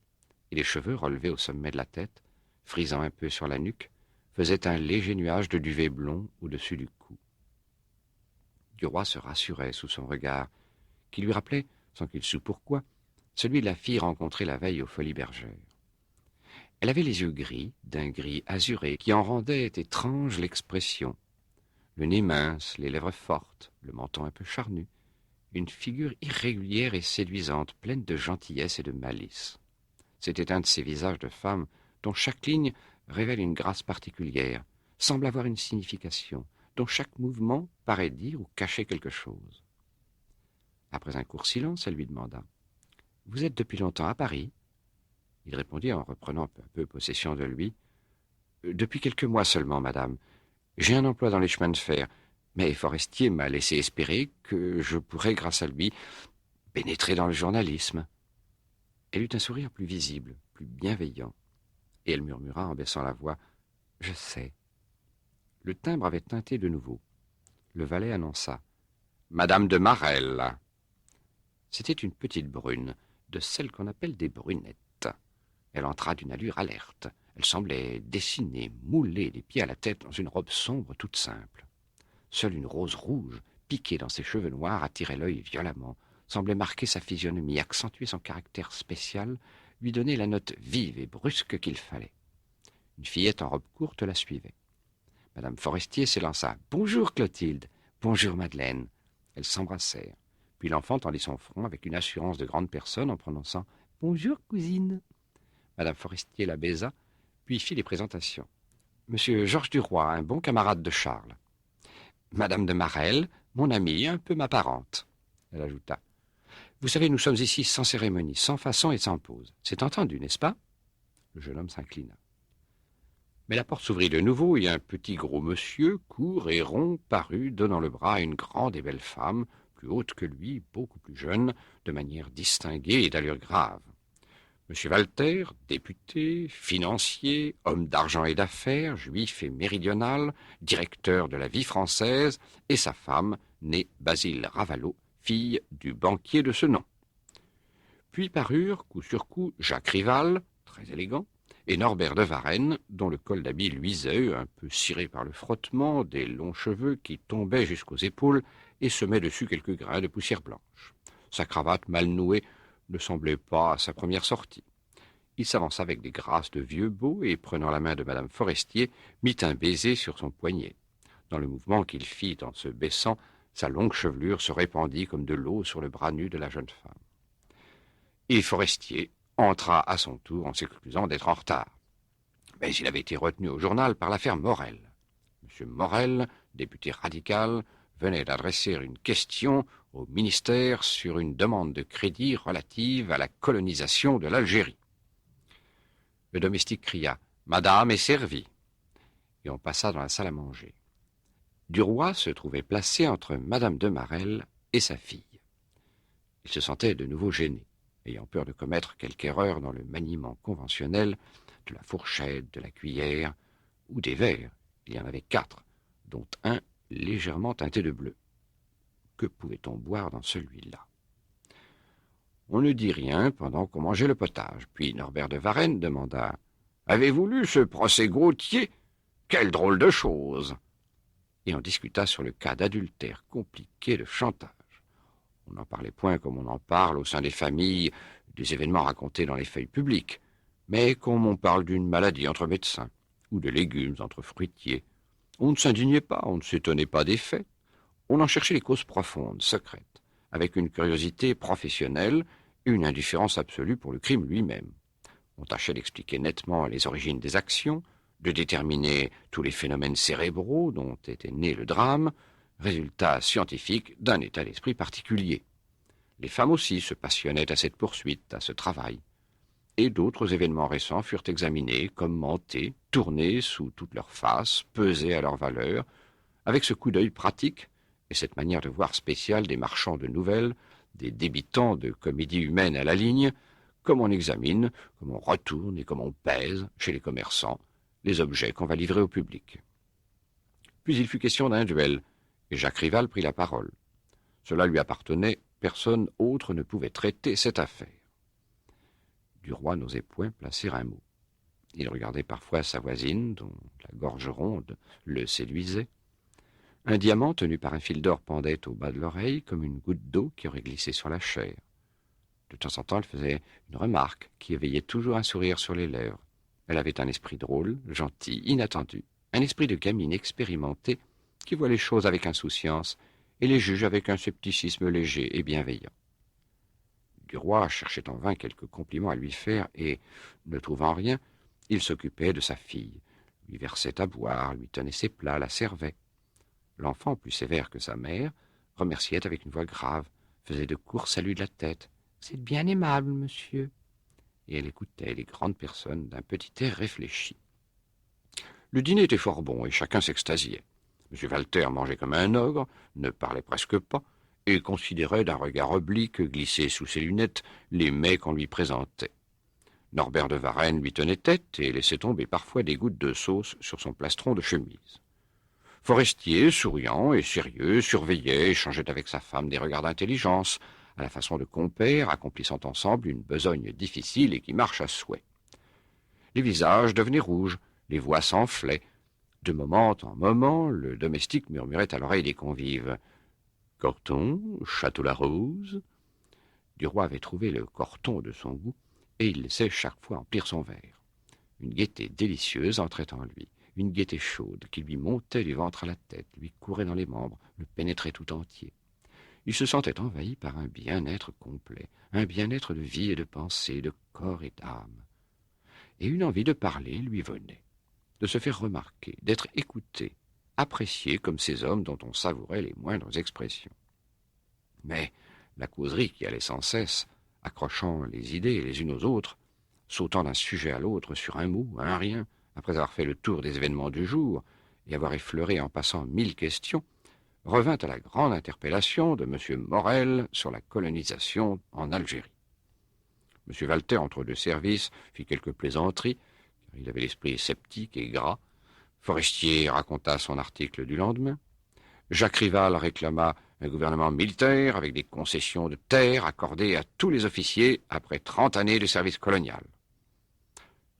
Et les cheveux relevés au sommet de la tête, frisant un peu sur la nuque, faisaient un léger nuage de duvet blond au-dessus du cou. Duroy se rassurait sous son regard, qui lui rappelait, sans qu'il sût pourquoi, celui de la fille rencontrée la veille aux Folies Bergères. Elle avait les yeux gris, d'un gris azuré, qui en rendait étrange l'expression. Le nez mince, les lèvres fortes, le menton un peu charnu, une figure irrégulière et séduisante, pleine de gentillesse et de malice. C'était un de ces visages de femme dont chaque ligne révèle une grâce particulière, semble avoir une signification, dont chaque mouvement paraît dire ou cacher quelque chose. Après un court silence, elle lui demanda « Vous êtes depuis longtemps à Paris ?» Il répondit en reprenant peu à peu possession de lui « Depuis quelques mois seulement, madame. J'ai un emploi dans les chemins de fer, mais Forestier m'a laissé espérer que je pourrais, grâce à lui, pénétrer dans le journalisme. » Elle eut un sourire plus visible, plus bienveillant, et elle murmura en baissant la voix « Je sais. » Le timbre avait tinté de nouveau. Le valet annonça « Madame de Marelle !» C'était une petite brune, de celles qu'on appelle des brunettes. Elle entra d'une allure alerte. Elle semblait dessiner, mouler des pieds à la tête dans une robe sombre toute simple. Seule une rose rouge, piquée dans ses cheveux noirs, attirait l'œil violemment, semblait marquer sa physionomie, accentuer son caractère spécial, lui donner la note vive et brusque qu'il fallait. Une fillette en robe courte la suivait. Madame Forestier s'élança. « Bonjour Clotilde, bonjour Madeleine. » Elles s'embrassèrent. Puis l'enfant tendit son front avec une assurance de grande personne en prononçant « Bonjour cousine. » Madame Forestier la baisa, puis fit les présentations. « Monsieur Georges Duroy, un bon camarade de Charles. »« Madame de Marelle, mon amie, un peu ma parente. » Elle ajouta. « Vous savez, nous sommes ici sans cérémonie, sans façon et sans pause. C'est entendu, n'est-ce pas ?» Le jeune homme s'inclina. Mais la porte s'ouvrit de nouveau et un petit gros monsieur, court et rond, parut, donnant le bras à une grande et belle femme, plus haute que lui, beaucoup plus jeune, de manière distinguée et d'allure grave. Monsieur Walter, député, financier, homme d'argent et d'affaires, juif et méridional, directeur de la vie française, et sa femme, née Basile Ravalot, fille du banquier de ce nom. Puis parurent, coup sur coup, Jacques Rival, très élégant, et Norbert de Varenne, dont le col d'habit luisait, un peu ciré par le frottement, des longs cheveux qui tombaient jusqu'aux épaules et semaient dessus quelques grains de poussière blanche. Sa cravate mal nouée ne semblait pas à sa première sortie. Il s'avança avec des grâces de vieux beau et, prenant la main de madame Forestier, mit un baiser sur son poignet. Dans le mouvement qu'il fit en se baissant, sa longue chevelure se répandit comme de l'eau sur le bras nu de la jeune femme. Et Forestier entra à son tour en s'excusant d'être en retard. Mais il avait été retenu au journal par l'affaire Morel. M. Morel, député radical, venait d'adresser une question au ministère sur une demande de crédit relative à la colonisation de l'Algérie. Le domestique cria « Madame est servie » et on passa dans la salle à manger. Duroy se trouvait placé entre madame de Marelle et sa fille. Il se sentait de nouveau gêné, ayant peur de commettre quelque erreur dans le maniement conventionnel de la fourchette, de la cuillère ou des verres. Il y en avait 4, dont un légèrement teinté de bleu. Que pouvait-on boire dans celui-là? On ne dit rien pendant qu'on mangeait le potage. Puis Norbert de Varenne demanda « Avez-vous lu ce procès Gautier? Quelle drôle de chose !» Et on discuta sur le cas d'adultère compliqué de chantage. On n'en parlait point comme on en parle au sein des familles, des événements racontés dans les feuilles publiques, mais comme on parle d'une maladie entre médecins, ou de légumes entre fruitiers. On ne s'indignait pas, on ne s'étonnait pas des faits. On en cherchait les causes profondes, secrètes, avec une curiosité professionnelle et une indifférence absolue pour le crime lui-même. On tâchait d'expliquer nettement les origines des actions, de déterminer tous les phénomènes cérébraux dont était né le drame, résultat scientifique d'un état d'esprit particulier. Les femmes aussi se passionnaient à cette poursuite, à ce travail. Et d'autres événements récents furent examinés, commentés, tournés sous toutes leurs faces, pesés à leur valeur, avec ce coup d'œil pratique et cette manière de voir spéciale des marchands de nouvelles, des débitants de comédie humaine à la ligne, comme on examine, comme on retourne et comme on pèse, chez les commerçants, les objets qu'on va livrer au public. Puis il fut question d'un duel, et Jacques Rival prit la parole. Cela lui appartenait, personne autre ne pouvait traiter cette affaire. Duroy n'osait point placer un mot. Il regardait parfois sa voisine, dont la gorge ronde le séduisait. Un diamant tenu par un fil d'or pendait au bas de l'oreille comme une goutte d'eau qui aurait glissé sur la chair. De temps en temps, elle faisait une remarque qui éveillait toujours un sourire sur les lèvres. Elle avait un esprit drôle, gentil, inattendu, un esprit de gamine expérimentée qui voit les choses avec insouciance et les juge avec un scepticisme léger et bienveillant. Duroy cherchait en vain quelques compliments à lui faire et, ne trouvant rien, il s'occupait de sa fille, lui versait à boire, lui tenait ses plats, la servait. L'enfant, plus sévère que sa mère, remerciait avec une voix grave, faisait de courts saluts de la tête. « C'est bien aimable, monsieur. » Et elle écoutait les grandes personnes d'un petit air réfléchi. Le dîner était fort bon et chacun s'extasiait. M. Walter mangeait comme un ogre, ne parlait presque pas, et considérait d'un regard oblique, glissé sous ses lunettes, les mets qu'on lui présentait. Norbert de Varenne lui tenait tête et laissait tomber parfois des gouttes de sauce sur son plastron de chemise. Forestier, souriant et sérieux, surveillait, échangeait avec sa femme des regards d'intelligence, à la façon de compères, accomplissant ensemble une besogne difficile et qui marche à souhait. Les visages devenaient rouges, les voix s'enflaient. De moment en moment, le domestique murmurait à l'oreille des convives « Corton, Château-la-Rose ». Duroy avait trouvé le corton de son goût, et il laissait chaque fois emplir son verre. Une gaieté délicieuse entrait en lui, une gaieté chaude qui lui montait du ventre à la tête, lui courait dans les membres, le pénétrait tout entier. Il se sentait envahi par un bien-être complet, un bien-être de vie et de pensée, de corps et d'âme. Et une envie de parler lui venait, de se faire remarquer, d'être écouté, apprécié comme ces hommes dont on savourait les moindres expressions. Mais la causerie qui allait sans cesse, accrochant les idées les unes aux autres, sautant d'un sujet à l'autre sur un mot, un rien, après avoir fait le tour des événements du jour et avoir effleuré en passant 1000 questions, revint à la grande interpellation de M. Morel sur la colonisation en Algérie. M. Walter, entre deux services, fit quelques plaisanteries, car il avait l'esprit sceptique et gras. Forestier raconta son article du lendemain. Jacques Rival réclama un gouvernement militaire avec des concessions de terre accordées à tous les officiers après 30 années de service colonial.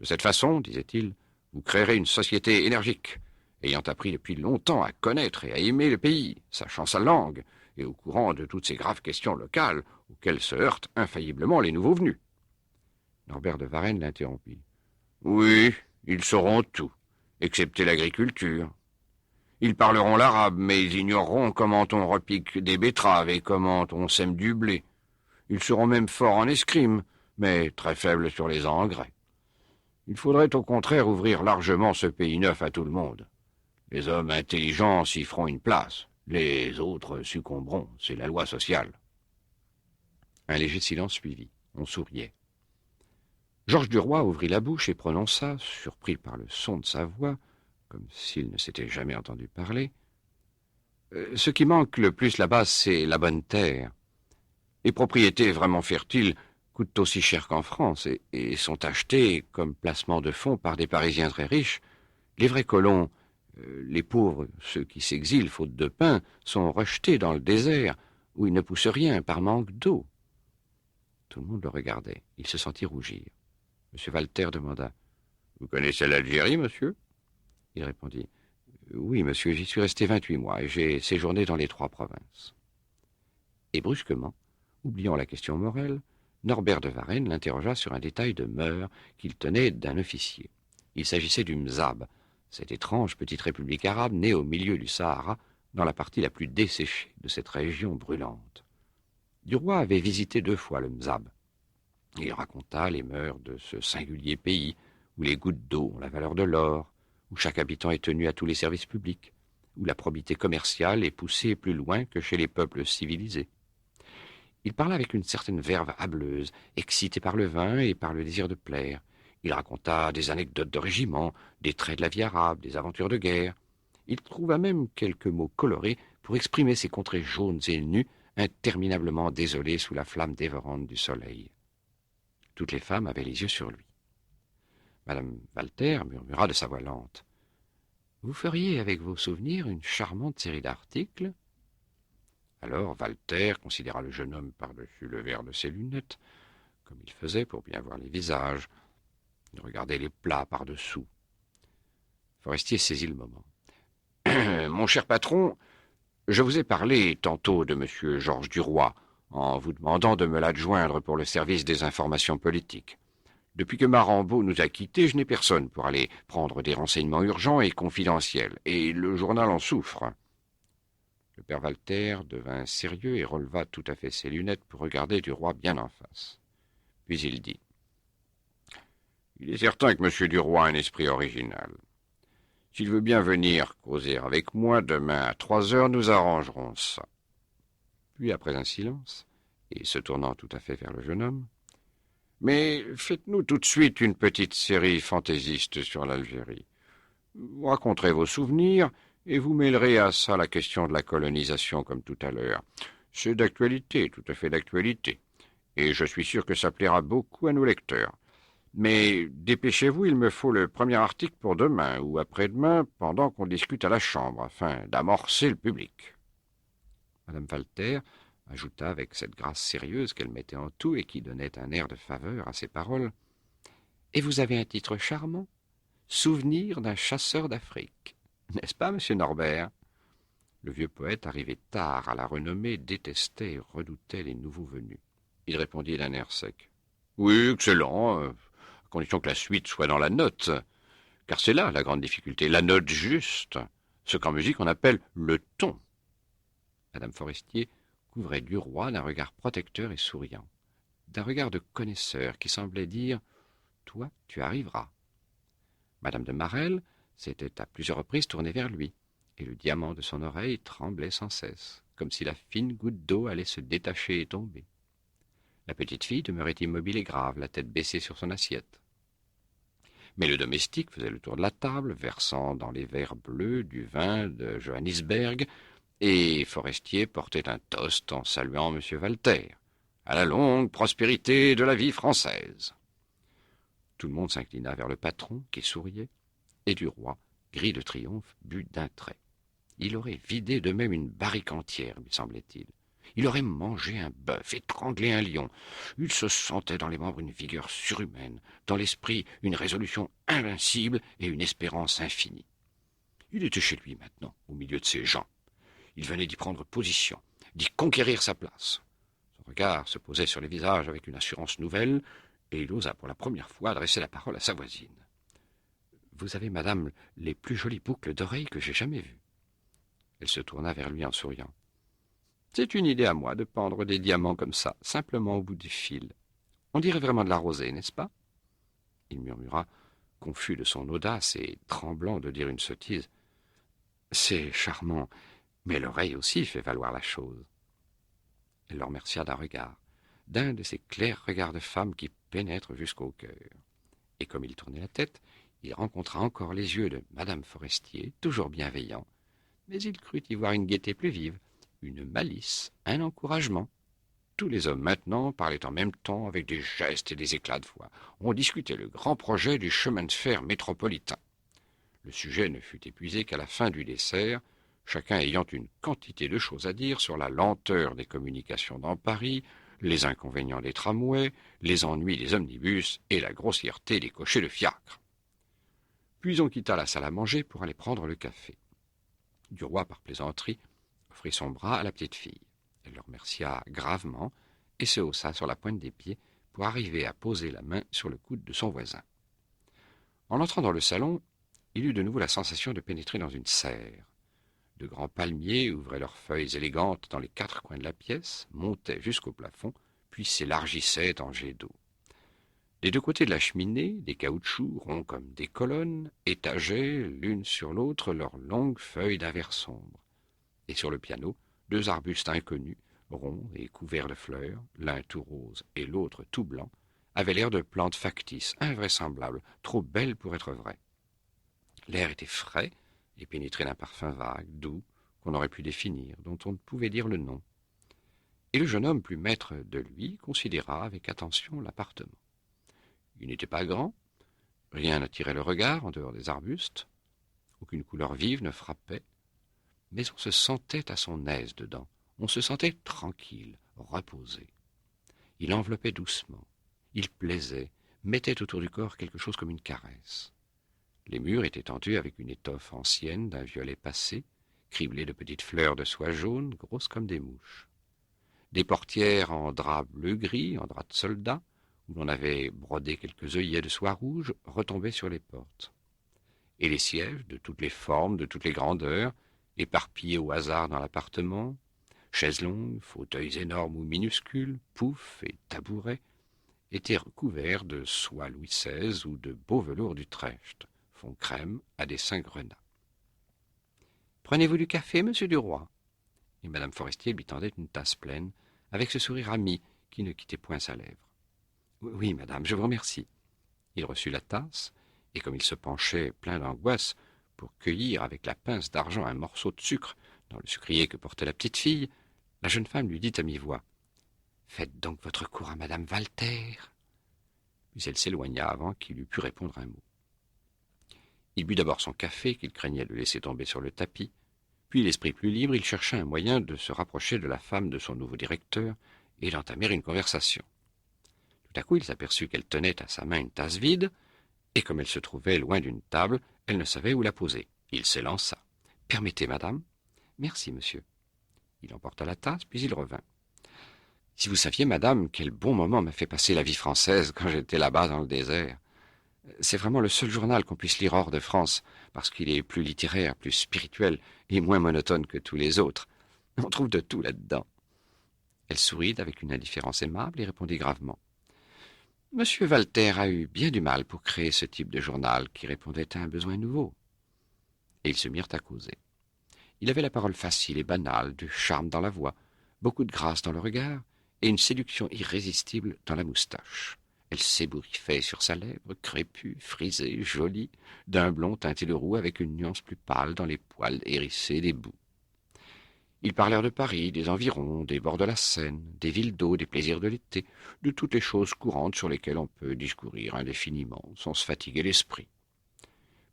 De cette façon, disait-il, vous créerez une société énergique, ayant appris depuis longtemps à connaître et à aimer le pays, sachant sa langue, et au courant de toutes ces graves questions locales auxquelles se heurtent infailliblement les nouveaux venus. Norbert de Varenne l'interrompit. « Oui, ils sauront tout, excepté l'agriculture. Ils parleront l'arabe, mais ils ignoreront comment on repique des betteraves et comment on sème du blé. Ils seront même forts en escrime, mais très faibles sur les engrais. Il faudrait au contraire ouvrir largement ce pays neuf à tout le monde. Les hommes intelligents s'y feront une place. Les autres succomberont. C'est la loi sociale. » Un léger silence suivit. On souriait. Georges Duroy ouvrit la bouche et prononça, surpris par le son de sa voix, comme s'il ne s'était jamais entendu parler. « Ce qui manque le plus là-bas, c'est la bonne terre. Les propriétés vraiment fertiles coûtent aussi cher qu'en France et sont achetées comme placement de fonds par des Parisiens très riches. Les vrais colons, les pauvres, ceux qui s'exilent faute de pain, sont rejetés dans le désert où il ne pousse rien par manque d'eau. » Tout le monde le regardait. Il se sentit rougir. M. Walter demanda « Vous connaissez l'Algérie, monsieur ?» Il répondit « Oui, monsieur, j'y suis resté 28 mois et j'ai séjourné dans les 3 provinces. » Et brusquement, oubliant la question morale, Norbert de Varenne l'interrogea sur un détail de mœurs qu'il tenait d'un officier. Il s'agissait du Mzab, cette étrange petite république arabe née au milieu du Sahara, dans la partie la plus desséchée de cette région brûlante. Duroy avait visité 2 fois le Mzab. Il raconta les mœurs de ce singulier pays, où les gouttes d'eau ont la valeur de l'or, où chaque habitant est tenu à tous les services publics, où la probité commerciale est poussée plus loin que chez les peuples civilisés. Il parla avec une certaine verve hâbleuse, excité par le vin et par le désir de plaire. Il raconta des anecdotes de régiment, des traits de la vie arabe, des aventures de guerre. Il trouva même quelques mots colorés pour exprimer ces contrées jaunes et nues, interminablement désolées sous la flamme dévorante du soleil. Toutes les femmes avaient les yeux sur lui. Madame Walter murmura de sa voix lente. « Vous feriez avec vos souvenirs une charmante série d'articles ?» Alors Walter considéra le jeune homme par-dessus le verre de ses lunettes, comme il faisait pour bien voir les visages. Il regardait les plats par-dessous. Forestier saisit le moment. « Mon cher patron, je vous ai parlé tantôt de M. Georges Duroy, en vous demandant de me l'adjoindre pour le service des informations politiques. Depuis que Marambeau nous a quittés, je n'ai personne pour aller prendre des renseignements urgents et confidentiels, et le journal en souffre. » Le père Walter devint sérieux et releva tout à fait ses lunettes pour regarder Duroy bien en face. Puis il dit « Il est certain que M. Duroy a un esprit original. S'il veut bien venir causer avec moi demain à 3 heures, nous arrangerons ça. » Puis, après un silence, et se tournant tout à fait vers le jeune homme, « Mais faites-nous tout de suite une petite série fantaisiste sur l'Algérie. Vous raconterez vos souvenirs et vous mêlerez à ça la question de la colonisation comme tout à l'heure. C'est d'actualité, tout à fait d'actualité. Et je suis sûr que ça plaira beaucoup à nos lecteurs. Mais dépêchez-vous, il me faut le premier article pour demain ou après-demain pendant qu'on discute à la Chambre, afin d'amorcer le public. » Madame Walter ajouta avec cette grâce sérieuse qu'elle mettait en tout et qui donnait un air de faveur à ses paroles. « Et vous avez un titre charmant, Souvenir d'un chasseur d'Afrique. N'est-ce pas, monsieur Norbert ?» Le vieux poète, arrivé tard à la renommée, détestait et redoutait les nouveaux venus. Il répondit d'un air sec. « Oui, excellent, à condition que la suite soit dans la note, car c'est là la grande difficulté, la note juste, ce qu'en musique on appelle le ton. » Madame Forestier couvrait Duroy d'un regard protecteur et souriant, d'un regard de connaisseur qui semblait dire « Toi, tu arriveras ». Madame de Marelle s'était à plusieurs reprises tournée vers lui, et le diamant de son oreille tremblait sans cesse, comme si la fine goutte d'eau allait se détacher et tomber. La petite fille demeurait immobile et grave, la tête baissée sur son assiette. Mais le domestique faisait le tour de la table, versant dans les verres bleus du vin de Johannisberg, et Forestier portait un toast en saluant M. Walter, à la longue prospérité de la vie française. Tout le monde s'inclina vers le patron, qui souriait, et Duroy, gris de triomphe, but d'un trait. Il aurait vidé de même une barrique entière, lui semblait-il. Il aurait mangé un bœuf, étranglé un lion. Il se sentait dans les membres une vigueur surhumaine, dans l'esprit une résolution invincible et une espérance infinie. Il était chez lui maintenant, au milieu de ces gens. Il venait d'y prendre position, d'y conquérir sa place. Son regard se posait sur les visages avec une assurance nouvelle, et il osa pour la première fois adresser la parole à sa voisine. « Vous avez, madame, les plus jolies boucles d'oreilles que j'ai jamais vues. » Elle se tourna vers lui en souriant. « C'est une idée à moi de pendre des diamants comme ça, simplement au bout du fil. On dirait vraiment de la rosée, n'est-ce pas ?» Il murmura, confus de son audace et tremblant de dire une sottise. « C'est charmant, mais l'oreille aussi fait valoir la chose. » Elle le remercia d'un de ces clairs regards de femme qui pénètrent jusqu'au cœur. Et comme il tournait la tête, il rencontra encore les yeux de Madame Forestier, toujours bienveillants, mais il crut y voir une gaieté plus vive, une malice, un encouragement. Tous les hommes maintenant parlaient en même temps avec des gestes et des éclats de voix. On discutait le grand projet du chemin de fer métropolitain. Le sujet ne fut épuisé qu'à la fin du dessert, chacun ayant une quantité de choses à dire sur la lenteur des communications dans Paris, les inconvénients des tramways, les ennuis des omnibus et la grossièreté des cochers de fiacre. Puis on quitta la salle à manger pour aller prendre le café. Duroy, par plaisanterie, offrit son bras à la petite fille. Elle le remercia gravement et se haussa sur la pointe des pieds pour arriver à poser la main sur le coude de son voisin. En entrant dans le salon, il eut de nouveau la sensation de pénétrer dans une serre. De grands palmiers ouvraient leurs feuilles élégantes dans les quatre coins de la pièce, montaient jusqu'au plafond, puis s'élargissaient en jets d'eau. Des deux côtés de la cheminée, des caoutchoucs, ronds comme des colonnes, étageaient l'une sur l'autre leurs longues feuilles d'un vert sombre. Et sur le piano, deux arbustes inconnus, ronds et couverts de fleurs, l'un tout rose et l'autre tout blanc, avaient l'air de plantes factices, invraisemblables, trop belles pour être vraies. L'air était frais et pénétré d'un parfum vague, doux, qu'on aurait pu définir, dont on ne pouvait dire le nom. Et le jeune homme, plus maître de lui, considéra avec attention l'appartement. Il n'était pas grand, rien n'attirait le regard en dehors des arbustes, aucune couleur vive ne frappait, mais on se sentait à son aise dedans, on se sentait tranquille, reposé. Il enveloppait doucement, il plaisait, mettait autour du corps quelque chose comme une caresse. Les murs étaient tendus avec une étoffe ancienne d'un violet passé, criblée de petites fleurs de soie jaune, grosses comme des mouches. Des portières en drap bleu-gris, en drap de soldat, où l'on avait brodé quelques œillets de soie rouge, retombaient sur les portes. Et les sièges, de toutes les formes, de toutes les grandeurs, éparpillés au hasard dans l'appartement, chaises longues, fauteuils énormes ou minuscules, poufs et tabourets, étaient recouverts de soie Louis XVI ou de beau velours d'Utrecht, fond crème à dessin grenat. Prenez-vous du café, monsieur Duroy ?» Et madame Forestier lui tendait une tasse pleine, avec ce sourire ami qui ne quittait point sa lèvre. « Oui, madame, je vous remercie. » Il reçut la tasse, et comme il se penchait, plein d'angoisse, pour cueillir avec la pince d'argent un morceau de sucre dans le sucrier que portait la petite fille, la jeune femme lui dit à mi-voix: « Faites donc votre cour à madame Walter. » Puis elle s'éloigna avant qu'il eût pu répondre un mot. Il but d'abord son café, qu'il craignait de laisser tomber sur le tapis, puis, l'esprit plus libre, il chercha un moyen de se rapprocher de la femme de son nouveau directeur et d'entamer une conversation. Tout à coup, il s'aperçut qu'elle tenait à sa main une tasse vide, et comme elle se trouvait loin d'une table, elle ne savait où la poser. Il s'élança. « Permettez, madame. »« Merci, monsieur. » Il emporta la tasse, puis il revint. « Si vous saviez, madame, quel bon moment m'a fait passer la vie française quand j'étais là-bas dans le désert. C'est vraiment le seul journal qu'on puisse lire hors de France, parce qu'il est plus littéraire, plus spirituel et moins monotone que tous les autres. On trouve de tout là-dedans. » Elle sourit avec une indifférence aimable et répondit gravement: « Monsieur Walter a eu bien du mal pour créer ce type de journal qui répondait à un besoin nouveau. » Et ils se mirent à causer. Il avait la parole facile et banale, du charme dans la voix, beaucoup de grâce dans le regard et une séduction irrésistible dans la moustache. Elle s'ébouriffait sur sa lèvre, crépue, frisée, jolie, d'un blond teinté de roux avec une nuance plus pâle dans les poils hérissés des bouts. Ils parlèrent de Paris, des environs, des bords de la Seine, des villes d'eau, des plaisirs de l'été, de toutes les choses courantes sur lesquelles on peut discourir indéfiniment, sans se fatiguer l'esprit.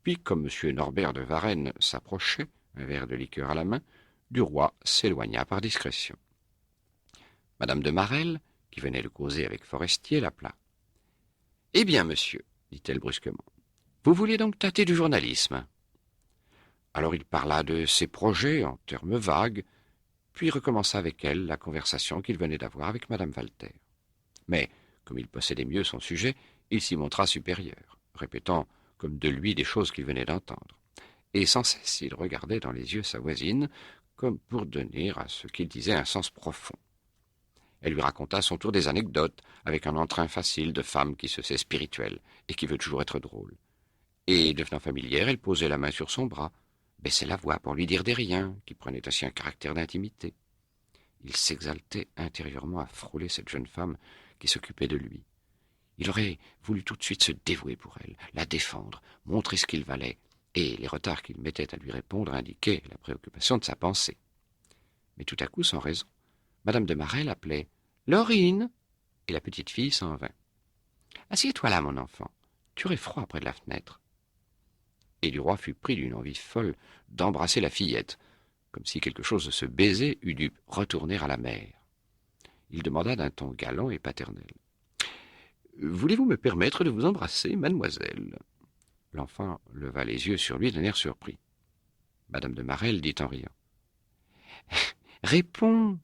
Puis, comme M. Norbert de Varenne s'approchait, un verre de liqueur à la main, Duroy s'éloigna par discrétion. Madame de Marelle, qui venait de causer avec Forestier, l'appela. « Eh bien, monsieur, dit-elle brusquement, vous vouliez donc tâter du journalisme ?» Alors il parla de ses projets en termes vagues, puis recommença avec elle la conversation qu'il venait d'avoir avec madame Walter. Mais, comme il possédait mieux son sujet, il s'y montra supérieur, répétant comme de lui des choses qu'il venait d'entendre. Et sans cesse il regardait dans les yeux sa voisine, comme pour donner à ce qu'il disait un sens profond. Elle lui raconta à son tour des anecdotes, avec un entrain facile de femme qui se sait spirituelle et qui veut toujours être drôle. Et, devenant familière, elle posait la main sur son bras, baissait la voix pour lui dire des riens, qui prenaient ainsi un caractère d'intimité. Il s'exaltait intérieurement à frôler cette jeune femme qui s'occupait de lui. Il aurait voulu tout de suite se dévouer pour elle, la défendre, montrer ce qu'il valait, et les retards qu'il mettait à lui répondre indiquaient la préoccupation de sa pensée. Mais tout à coup, sans raison, madame de Marelle appelait « Laurine !» et la petite fille s'en vint. « Assieds-toi là, mon enfant, tu aurais froid près de la fenêtre. » Et Duroy fut pris d'une envie folle d'embrasser la fillette, comme si quelque chose de ce baiser eût dû retourner à la mère. Il demanda d'un ton galant et paternel: « Voulez-vous me permettre de vous embrasser, mademoiselle ?» L'enfant leva les yeux sur lui d'un air surpris. Madame de Marelle dit en riant: « Réponds,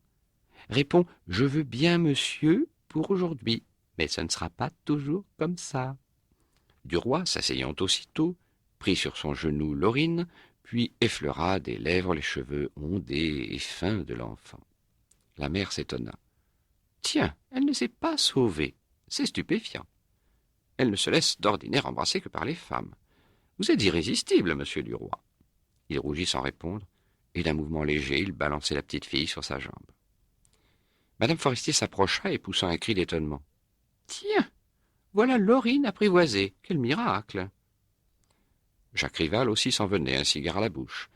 réponds, je veux bien, monsieur, pour aujourd'hui, mais ce ne sera pas toujours comme ça. » Duroy, s'asseyant aussitôt, prit sur son genou Laurine, puis effleura des lèvres les cheveux ondés et fins de l'enfant. La mère s'étonna. « Tiens, elle ne s'est pas sauvée. C'est stupéfiant. Elle ne se laisse d'ordinaire embrasser que par les femmes. Vous êtes irrésistible, monsieur Duroy. » Il rougit sans répondre, et d'un mouvement léger, il balançait la petite fille sur sa jambe. Madame Forestier s'approcha et poussa un cri d'étonnement. « Tiens, voilà Laurine apprivoisée. Quel miracle !» Jacques Rival aussi s'en venait, un cigare à la bouche,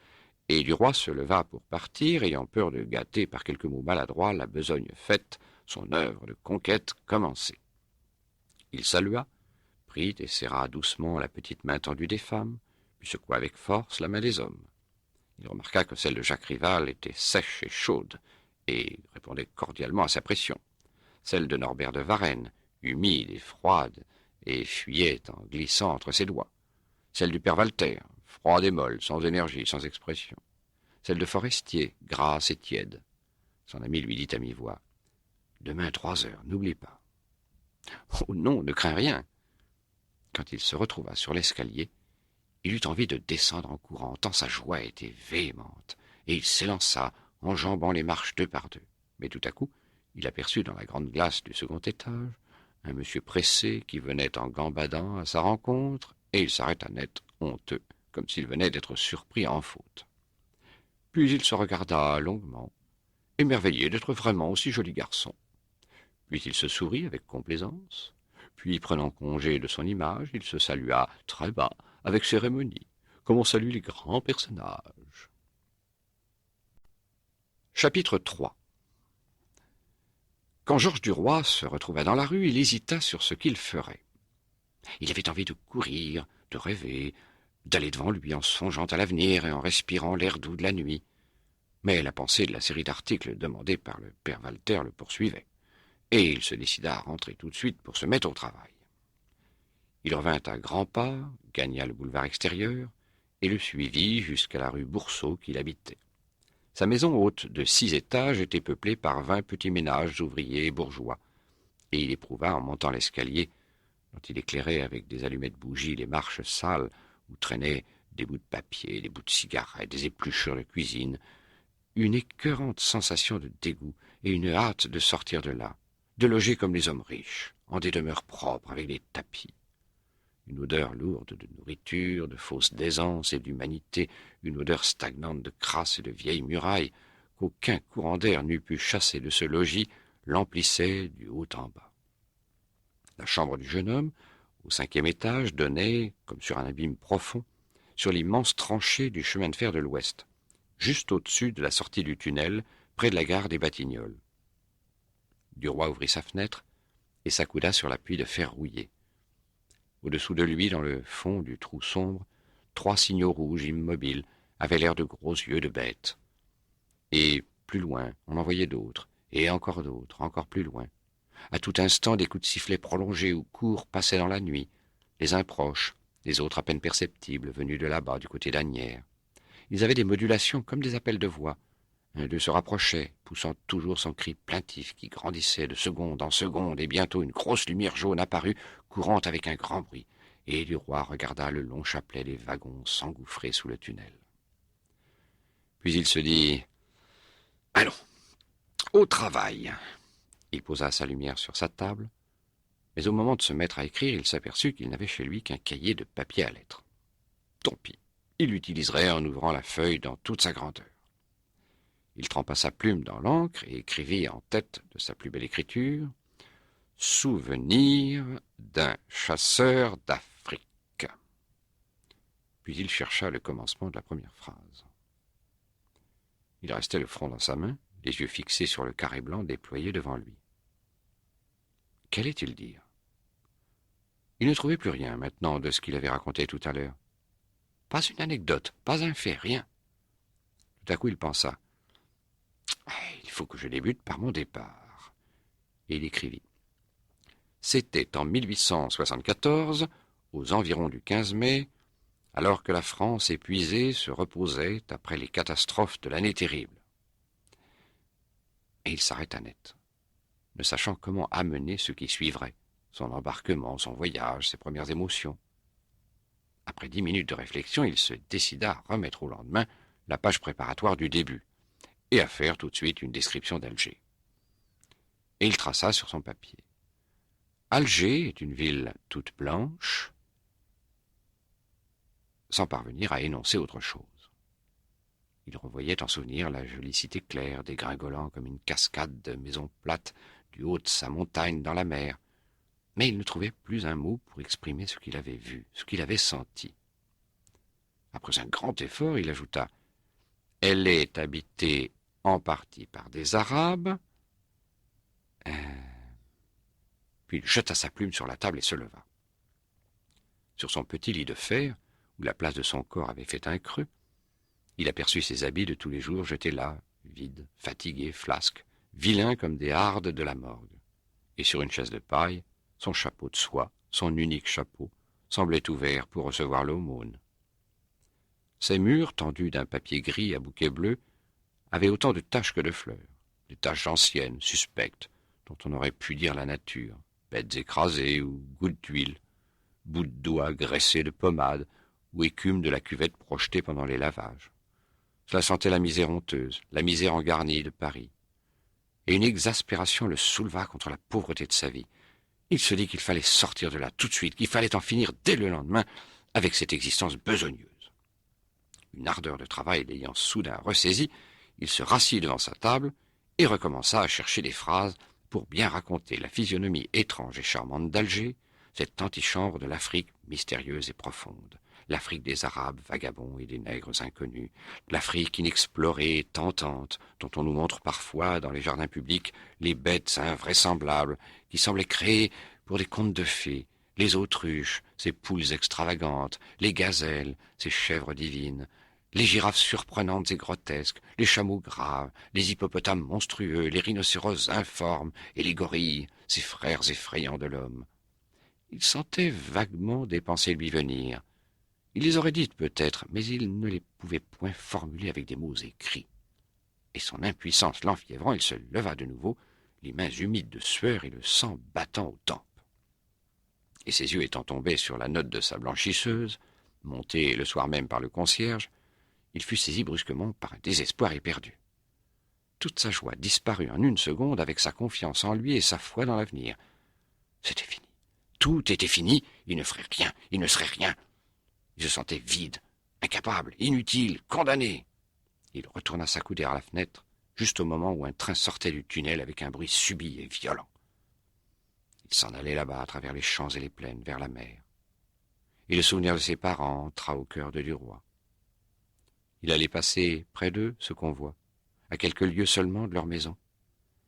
et Duroy se leva pour partir, ayant peur de gâter par quelques mots maladroits la besogne faite, son œuvre de conquête commencée. Il salua, prit et serra doucement la petite main tendue des femmes, puis secoua avec force la main des hommes. Il remarqua que celle de Jacques Rival était sèche et chaude, et répondait cordialement à sa pression. Celle de Norbert de Varenne, humide et froide, et fuyait en glissant entre ses doigts. Celle du père Walter, froide et molle, sans énergie, sans expression. Celle de Forestier, grasse et tiède. Son ami lui dit à mi-voix: « Demain 3 heures, n'oublie pas. »« Oh non, ne crains rien. » Quand il se retrouva sur l'escalier, il eut envie de descendre en courant, tant sa joie était véhémente, et il s'élança, enjambant les marches 2 par 2. Mais tout à coup, il aperçut dans la grande glace du second étage un monsieur pressé qui venait en gambadant à sa rencontre, et il s'arrêta net, honteux, comme s'il venait d'être surpris en faute. Puis il se regarda longuement, émerveillé d'être vraiment aussi joli garçon. Puis il se sourit avec complaisance, puis prenant congé de son image, il se salua très bas, avec cérémonie, comme on salue les grands personnages. Chapitre 3. Quand Georges Duroy se retrouva dans la rue, il hésita sur ce qu'il ferait. Il avait envie de courir, de rêver, d'aller devant lui en songeant à l'avenir et en respirant l'air doux de la nuit. Mais la pensée de la série d'articles demandés par le père Walter le poursuivait, et il se décida à rentrer tout de suite pour se mettre au travail. Il revint à grands pas, gagna le boulevard extérieur, et le suivit jusqu'à la rue Boursault qu'il habitait. Sa maison haute de 6 étages était peuplée par 20 petits ménages ouvriers et bourgeois, et il éprouva en montant l'escalier, dont il éclairait avec des allumettes bougies les marches sales où traînaient des bouts de papier, des bouts de cigarettes, des épluchures de cuisine, une écœurante sensation de dégoût et une hâte de sortir de là, de loger comme les hommes riches, en des demeures propres avec des tapis. Une odeur lourde de nourriture, de fausse d'aisance et d'humanité, une odeur stagnante de crasse et de vieilles murailles, qu'aucun courant d'air n'eût pu chasser de ce logis, l'emplissait du haut en bas. La chambre du jeune homme, au 5e étage, donnait, comme sur un abîme profond, sur l'immense tranchée du chemin de fer de l'Ouest, juste au-dessus de la sortie du tunnel, près de la gare des Batignolles. Duroy ouvrit sa fenêtre et s'accouda sur l'appui de fer rouillé. Au-dessous de lui, dans le fond du trou sombre, 3 signaux rouges immobiles avaient l'air de gros yeux de bêtes. Et plus loin, on en voyait d'autres, et encore d'autres, encore plus loin. À tout instant, des coups de sifflet prolongés ou courts passaient dans la nuit, les uns proches, les autres à peine perceptibles, venus de là-bas, du côté d'Asnières. Ils avaient des modulations comme des appels de voix. Un d'eux se rapprochait, poussant toujours son cri plaintif qui grandissait de seconde en seconde, et bientôt une grosse lumière jaune apparut, courant avec un grand bruit, et Duroy regarda le long chapelet des wagons s'engouffrer sous le tunnel. Puis il se dit « Allons, au travail !» Il posa sa lumière sur sa table, mais au moment de se mettre à écrire, il s'aperçut qu'il n'avait chez lui qu'un cahier de papier à lettres. Tant pis, il l'utiliserait en ouvrant la feuille dans toute sa grandeur. Il trempa sa plume dans l'encre et écrivit en tête de sa plus belle écriture « Souvenir d'un chasseur d'Afrique ». Puis il chercha le commencement de la première phrase. Il restait le front dans sa main, les yeux fixés sur le carré blanc déployé devant lui. Qu'allait-il dire? Il ne trouvait plus rien maintenant de ce qu'il avait raconté tout à l'heure. Pas une anecdote, pas un fait, rien. Tout à coup il pensa « Il faut que je débute par mon départ ». Et il écrivit. C'était en 1874, aux environs du 15 mai, alors que la France épuisée se reposait après les catastrophes de l'année terrible. Et il s'arrêta net, ne sachant comment amener ce qui suivrait, son embarquement, son voyage, ses premières émotions. Après 10 minutes de réflexion, il se décida à remettre au lendemain la page préparatoire du début, et à faire tout de suite une description d'Alger. Et il traça sur son papier. Alger est une ville toute blanche, sans parvenir à énoncer autre chose. Il revoyait en souvenir la jolie cité claire, dégringolant comme une cascade de maisons plates du haut de sa montagne dans la mer, mais il ne trouvait plus un mot pour exprimer ce qu'il avait vu, ce qu'il avait senti. Après un grand effort, il ajouta « Elle est habitée en partie par des Arabes. » Puis il jeta sa plume sur la table et se leva. Sur son petit lit de fer, où la place de son corps avait fait un creux, il aperçut ses habits de tous les jours jetés là, vides, fatigués, flasques, vilains comme des hardes de la morgue. Et sur une chaise de paille, son chapeau de soie, son unique chapeau, semblait ouvert pour recevoir l'aumône. Ses murs, tendus d'un papier gris à bouquet bleu, avaient autant de taches que de fleurs, des taches anciennes, suspectes, dont on aurait pu dire la nature, bêtes écrasées ou gouttes d'huile, bouts de doigts graissés de pommade ou écume de la cuvette projetée pendant les lavages. Cela sentait la misère honteuse, la misère engarnie de Paris. Et une exaspération le souleva contre la pauvreté de sa vie. Il se dit qu'il fallait sortir de là tout de suite, qu'il fallait en finir dès le lendemain avec cette existence besogneuse. Une ardeur de travail l'ayant soudain ressaisi, il se rassit devant sa table et recommença à chercher des phrases pour bien raconter la physionomie étrange et charmante d'Alger, cette antichambre de l'Afrique mystérieuse et profonde, l'Afrique des Arabes vagabonds et des nègres inconnus, l'Afrique inexplorée et tentante, dont on nous montre parfois dans les jardins publics les bêtes invraisemblables qui semblaient créées pour des contes de fées, les autruches, ces poules extravagantes, les gazelles, ces chèvres divines, les girafes surprenantes et grotesques, les chameaux graves, les hippopotames monstrueux, les rhinocéros informes et les gorilles, ces frères effrayants de l'homme. Il sentait vaguement des pensées lui venir. Il les aurait dites peut-être, mais il ne les pouvait point formuler avec des mots écrits. Et son impuissance l'enfiévrant, il se leva de nouveau, les mains humides de sueur et le sang battant aux tempes. Et ses yeux étant tombés sur la note de sa blanchisseuse, montée le soir même par le concierge, il fut saisi brusquement par un désespoir éperdu. Toute sa joie disparut en une seconde avec sa confiance en lui et sa foi dans l'avenir. C'était fini. Tout était fini. Il ne ferait rien. Il ne serait rien. Il se sentait vide, incapable, inutile, condamné. Il retourna s'accouder à la fenêtre, juste au moment où un train sortait du tunnel avec un bruit subit et violent. Il s'en allait là-bas, à travers les champs et les plaines, vers la mer. Et le souvenir de ses parents entra au cœur de Duroy. Il allait passer près d'eux, ce convoi, à quelques lieues seulement de leur maison.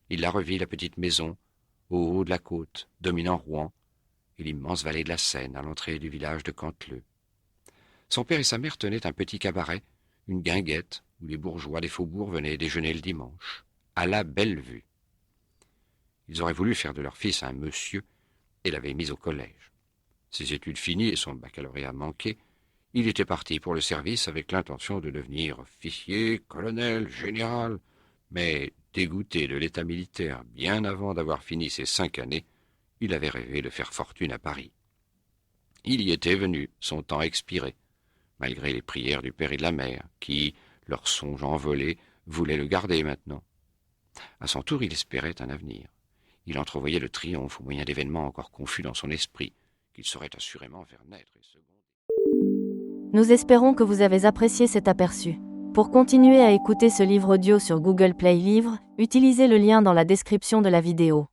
Il la revit, la petite maison, au haut de la côte, dominant Rouen, et l'immense vallée de la Seine, à l'entrée du village de Canteleu. Son père et sa mère tenaient un petit cabaret, une guinguette, où les bourgeois des faubourgs venaient déjeuner le dimanche, à la belle vue. Ils auraient voulu faire de leur fils un monsieur et l'avaient mis au collège. Ses études finies et son baccalauréat manqué, il était parti pour le service avec l'intention de devenir officier, colonel, général, mais dégoûté de l'état militaire bien avant d'avoir fini ses 5 années, il avait rêvé de faire fortune à Paris. Il y était venu, son temps expiré, malgré les prières du père et de la mère, qui, leur songe envolé, voulaient le garder maintenant. À son tour, il espérait un avenir. Il entrevoyait le triomphe au moyen d'événements encore confus dans son esprit, qu'il saurait assurément faire naître et seconder. Nous espérons que vous avez apprécié cet aperçu. Pour continuer à écouter ce livre audio sur Google Play Livres, utilisez le lien dans la description de la vidéo.